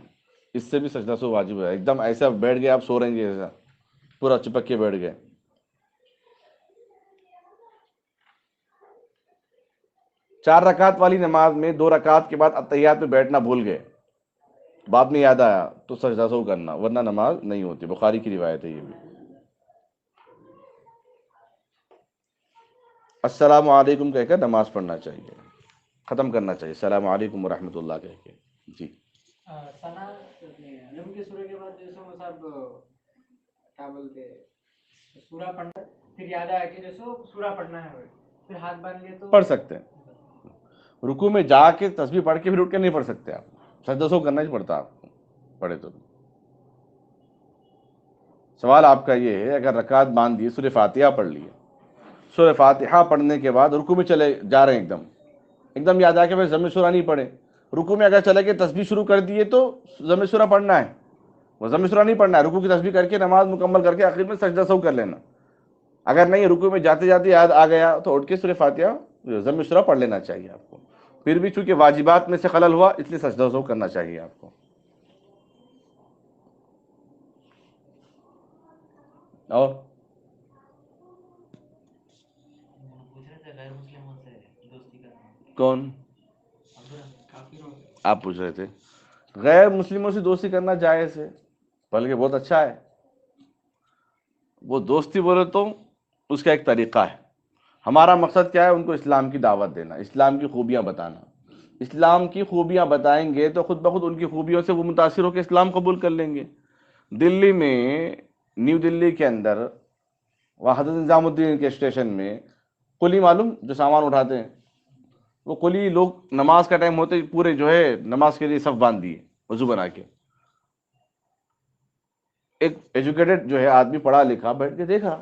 اس سے بھی سجدہ سہو واجب ہے. ایک دم ایسا بیٹھ گئے آپ سو رہیں گے, ایسا پورا چپک کے بیٹھ گئے. چار رکعت والی نماز میں 2 رکعت کے بعد اتحیات میں بیٹھنا بھول گئے, بعد میں یاد آیا تو سجدہ سہو کرنا, ورنہ نماز نہیں ہوتی. بخاری کی روایت ہے یہ بھی. السلام علیکم کہہ کر نماز پڑھنا چاہیے, ختم کرنا چاہیے السلام علیکم ورحمۃ اللہ کہہ کے. جی ثنا علم کے سورہ کے بعد جیسے صاحب کیا بولتے سورہ پڑھنا, پھر یاد آیا کہ جیسے سورہ پڑھنا ہے, پھر ہاتھ باندھ لیے تو پڑھ سکتے ہیں. رکوع میں جا کے تسبیح پڑھ کے پھر اٹھ کے نہیں پڑھ سکتے آپ, سجدہ سہو کرنا ہی پڑتا آپ کو, پڑھے تو. سوال آپ کا یہ ہے, اگر رکعت باندھ دی, سورہ فاتحہ پڑھ لی, سورہ فاتحہ پڑھنے کے بعد رکوع میں چلے جا رہے ہیں, ایک دم یاد آ کے ضم سورہ نہیں پڑھے, رکوع میں اگر چلے کے تسبیح شروع کر دیے تو ضم سورہ پڑھنا ہے, وہ ضم سورہ نہیں پڑھنا ہے، رکوع کی تسبیح کر کے نماز مکمل کر کے آخر میں سجدہ سہو کر لینا. اگر نہیں رکوع میں جاتے جاتے یاد آ گیا تو اٹھ کے سورہ فاتحہ ضم سورہ پڑھ لینا چاہیے آپ کو. پھر بھی چونکہ واجبات میں سے خلل ہوا اس لیے سجدہ سہو کرنا چاہیے آپ کو. اور پوچھ رہے تھے غیر مسلموں سے دوستی کرنا. کون کافروں سے. آپ پوچھ رہے تھے؟ غیر مسلموں سے دوستی کرنا جائز ہے، بلکہ بہت اچھا ہے. وہ دوستی بولے تو اس کا ایک طریقہ ہے. ہمارا مقصد کیا ہے؟ ان کو اسلام کی دعوت دینا، اسلام کی خوبیاں بتانا. اسلام کی خوبیاں بتائیں گے تو خود بخود ان کی خوبیوں سے وہ متاثر ہو کے اسلام قبول کر لیں گے. دلی میں، نیو دلی کے اندر، وہاں حضرت نظام الدین کے اسٹیشن میں کلی معلوم جو سامان اٹھاتے ہیں، وہ کلی لوگ نماز کا ٹائم ہوتے ہی پورے جو ہے نماز کے لیے صف باندھ دیے وضو بنا کے. ایک ایجوکیٹڈ جو ہے آدمی پڑھا لکھا بیٹھ کے دیکھا،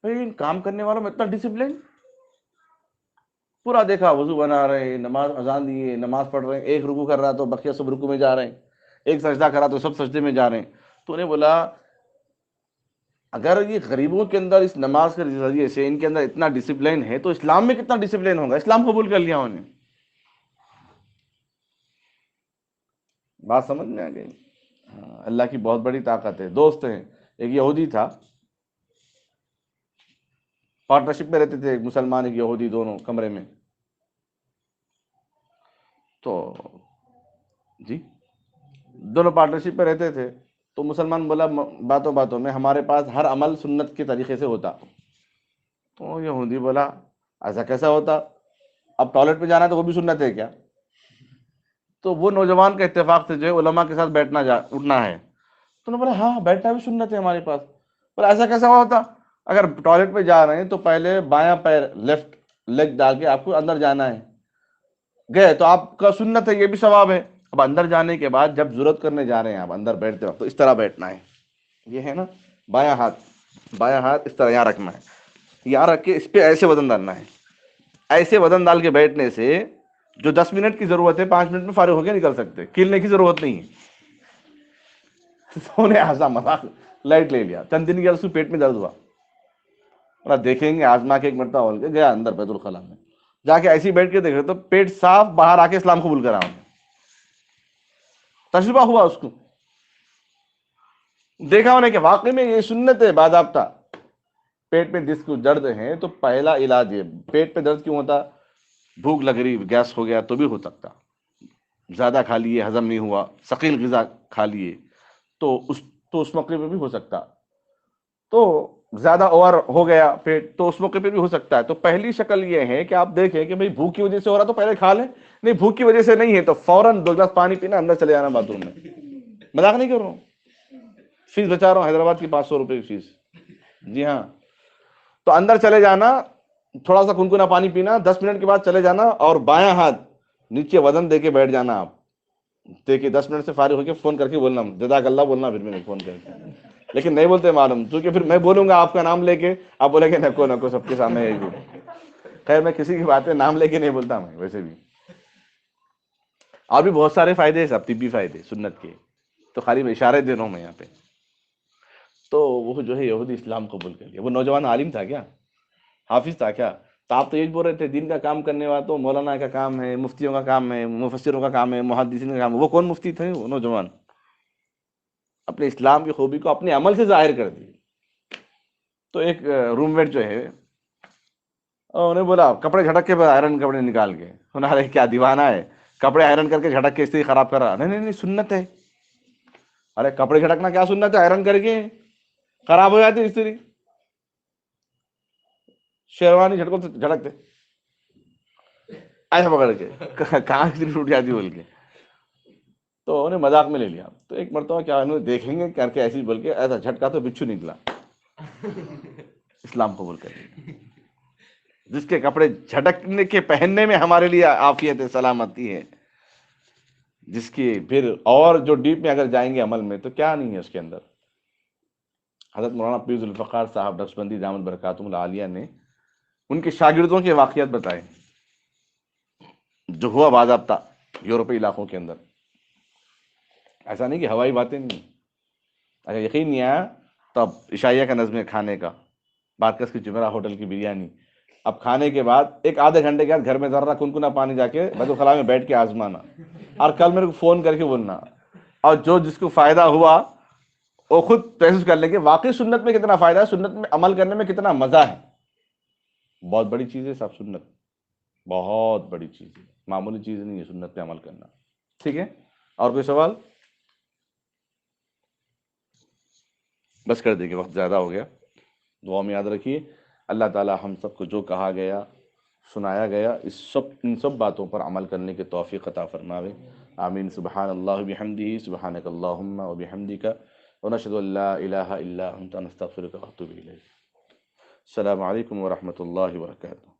بھائی ان کام کرنے والوں میں اتنا ڈسپلن. پورا دیکھا وضو بنا رہے ہیں، نماز اذان دیے، نماز پڑھ رہے ہیں. ایک رکوع کر رہا تو بقیہ سب رکوع میں جا رہے ہیں، ایک سجدہ کر رہا تو سب سجدے میں جا رہے ہیں. تو انہیں بولا اگر یہ غریبوں کے اندر اس نماز کے ذریعے سے ان کے اندر اتنا ڈسپلن ہے تو اسلام میں کتنا ڈسپلن ہوگا. اسلام قبول کر لیا انہیں. بات سمجھ میں آ گئی؟ اللہ کی بہت بڑی طاقت ہے. دوست ہیں، ایک یہودی تھا، پارٹنرشپ میں رہتے تھے، ایک مسلمان ایک یہودی دونوں کمرے میں. تو جی دونوں پارٹنرشپ میں رہتے تھے. تو مسلمان بولا باتوں باتوں میں ہمارے پاس ہر عمل سنت کے طریقے سے ہوتا. تو یہودی بولا ایسا کیسا ہوتا؟ اب ٹوائلٹ پہ جانا ہے تو وہ بھی سنت ہے کیا؟ تو وہ نوجوان کا اتفاق سے جو ہے علماء کے ساتھ بیٹھنا اٹھنا ہے. تو انہوں نے بولا ہاں بیٹھنا بھی سنت ہے ہمارے پاس. بولا ایسا کیسا ہوتا؟ اگر ٹوائلٹ پہ جا رہے ہیں تو پہلے بایاں پیر لیفٹ لیگ ڈال کے آپ کو اندر جانا ہے. گئے تو آپ کا سنت ہے، یہ بھی ثواب ہے. اب اندر جانے کے بعد جب ضرورت کرنے جا رہے ہیں آپ اندر بیٹھتے وقت تو اس طرح بیٹھنا ہے. یہ ہے نا بایاں ہاتھ اس طرح یہاں رکھنا ہے، یہاں رکھ کے اس پہ ایسے وزن ڈالنا ہے. ایسے وزن ڈال کے بیٹھنے سے جو 10 منٹ کی ضرورت ہے 5 منٹ میں فارغ ہو کے نکل سکتے، کھیلنے کی ضرورت نہیں ہے. سونے ہنسا مذاق لائٹ لے لیا. چند دن کے بعد اس کو پیٹ میں درد ہوا. اور دیکھیں گے آزما کے ایک مرتبہ ہول کے گیا اندر بیت الخلاء میں جا کے ایسی بیٹھ کے دیکھ رہے تو پیٹ صاف باہر آ کے اسلام قبول کرا انہیں. تجربہ ہوا اس کو، دیکھا انہیں کہ واقعی میں یہ سنت ہے باضابطہ. پیٹ میں جس کو درد ہے تو پہلا علاج ہے. پیٹ پہ درد کیوں ہوتا؟ بھوک لگ رہی، گیس ہو گیا تو بھی ہو سکتا، زیادہ کھا لیے ہضم نہیں ہوا، ثقیل غذا کھا لیے تو اس موقع پہ بھی ہو سکتا. تو زیادہ اوور ہو گیا پیٹ تو اس موقع پہ بھی ہو سکتا ہے. تو پہلی شکل یہ ہے کہ آپ دیکھیں کہ بھئی بھوک کی وجہ سے ہو رہا تو پہلے کھا لیں، نہیں بھوک کی وجہ سے نہیں ہے تو فوراً 2 گلاس پانی پینا، اندر چلے جانا باتھ روم میں. مذاق نہیں کر رہا ہوں، فیس بچا رہا ہوں، حیدرآباد کی 500 روپے کی فیس. جی ہاں. تو اندر چلے جانا، تھوڑا سا کنکنا پانی پینا، 10 منٹ کے بعد چلے جانا اور بایاں ہاتھ نیچے وزن دے کے بیٹھ جانا. آپ دیکھیے 10 منٹ سے فارغ ہو کے فون کر کے بولنا جزاک اللہ بولنا، پھر میں فون کر کے. لیکن نہیں بولتے معلوم، کیونکہ پھر میں بولوں گا آپ کا نام لے کے، آپ بولیں گے نکو نکو سب کے سامنے یہی بول. خیر میں کسی کی باتیں نام لے کے نہیں بولتا میں ویسے بھی. اور بھی بہت سارے فائدے ہیں سب طبی فائدے سنت کے، تو خالی میں اشارے دے رہا ہوں میں یہاں پہ. تو وہ جو ہے یہودی اسلام قبول کر لیا. وہ نوجوان عالم تھا کیا؟ حافظ تھا کیا؟ تو آپ تو یہ بول رہے تھے دین کا کام کرنے والا تو مولانا کا کام ہے، مفتیوں کا کام ہے، مفسروں کا کام ہے، محدثین کا کام ہے. وہ کون مفتی تھے؟ وہ نوجوان اپنے اسلام کی خوبی کو اپنے عمل سے ظاہر کر دی. تو ایک روم میٹ جو ہے انہیں بولا کپڑے جھٹک کے آئرن کپڑے نکال کے. انہوں نے کیا دیوانہ ہے، کپڑے آئرن کر کے جھٹک کے استری خراب کر رہا؟ نہیں سنت ہے. ارے کپڑے جھٹکنا کیا سنت ہے؟ آئرن کر کے خراب ہو جاتی استری، شیروانی جھٹکو جھٹکتے ایسا پکڑ کے کہاں استری ٹوٹ جاتی بول کے. تو انہیں مذاق میں لے لیا. تو ایک مرتبہ کیا انہوں نے دیکھیں گے کر کے ایسی بول کے ایسا جھٹکا تو بچھو نکلا. اسلام قبول کر لیا. جس کے کپڑے جھٹکنے کے پہننے میں ہمارے لیے عافیت ہے، سلامتی ہے، جس کی پھر اور جو ڈیپ میں اگر جائیں گے عمل میں تو کیا نہیں ہے اس کے اندر. حضرت مولانا پیر ذوالفقار صاحب نقشبندی دامت برکاتہم العالیہ نے ان کے شاگردوں کے واقعات بتائے جو ہوا باضابطہ یورپی علاقوں کے اندر. ایسا نہیں کہ ہوائی باتیں نہیں. اگر یقین نہیں آیا تو اب عشائیہ کا نظم ہے کھانے کا، بارکس کی جمعرہ ہوٹل کی بریانی، اب کھانے کے بعد ایک آدھے گھنٹے کے بعد گھر میں ذرہ کنکنا پانی جا کے بیت الخلاء میں بیٹھ کے آزمانا، اور کل میرے کو فون کر کے بولنا، اور جو جس کو فائدہ ہوا وہ خود محسوس کر لیں کہ واقعی سنت میں کتنا فائدہ ہے، سنت میں عمل کرنے میں کتنا مزہ ہے. بہت بڑی چیز ہے صاحب سنت، بہت بڑی چیز ہے، معمولی چیز نہیں ہے سنت پہ عمل کرنا. ٹھیک ہے، اور کوئی سوال؟ بس کر دیں گے، وقت زیادہ ہو گیا. دعا میں یاد رکھیے اللہ تعالی ہم سب کو جو کہا گیا سنایا گیا ان سب باتوں پر عمل کرنے کے توفیق عطا فرماوے. آمین. سبحان اللہ بحمدہ، سبحانک اللہم وبحمدک، ونشہد ان لا الہ الا انت، نستغفرک ونتوب الیک. السلام علیکم ورحمۃ اللہ وبرکاتہ.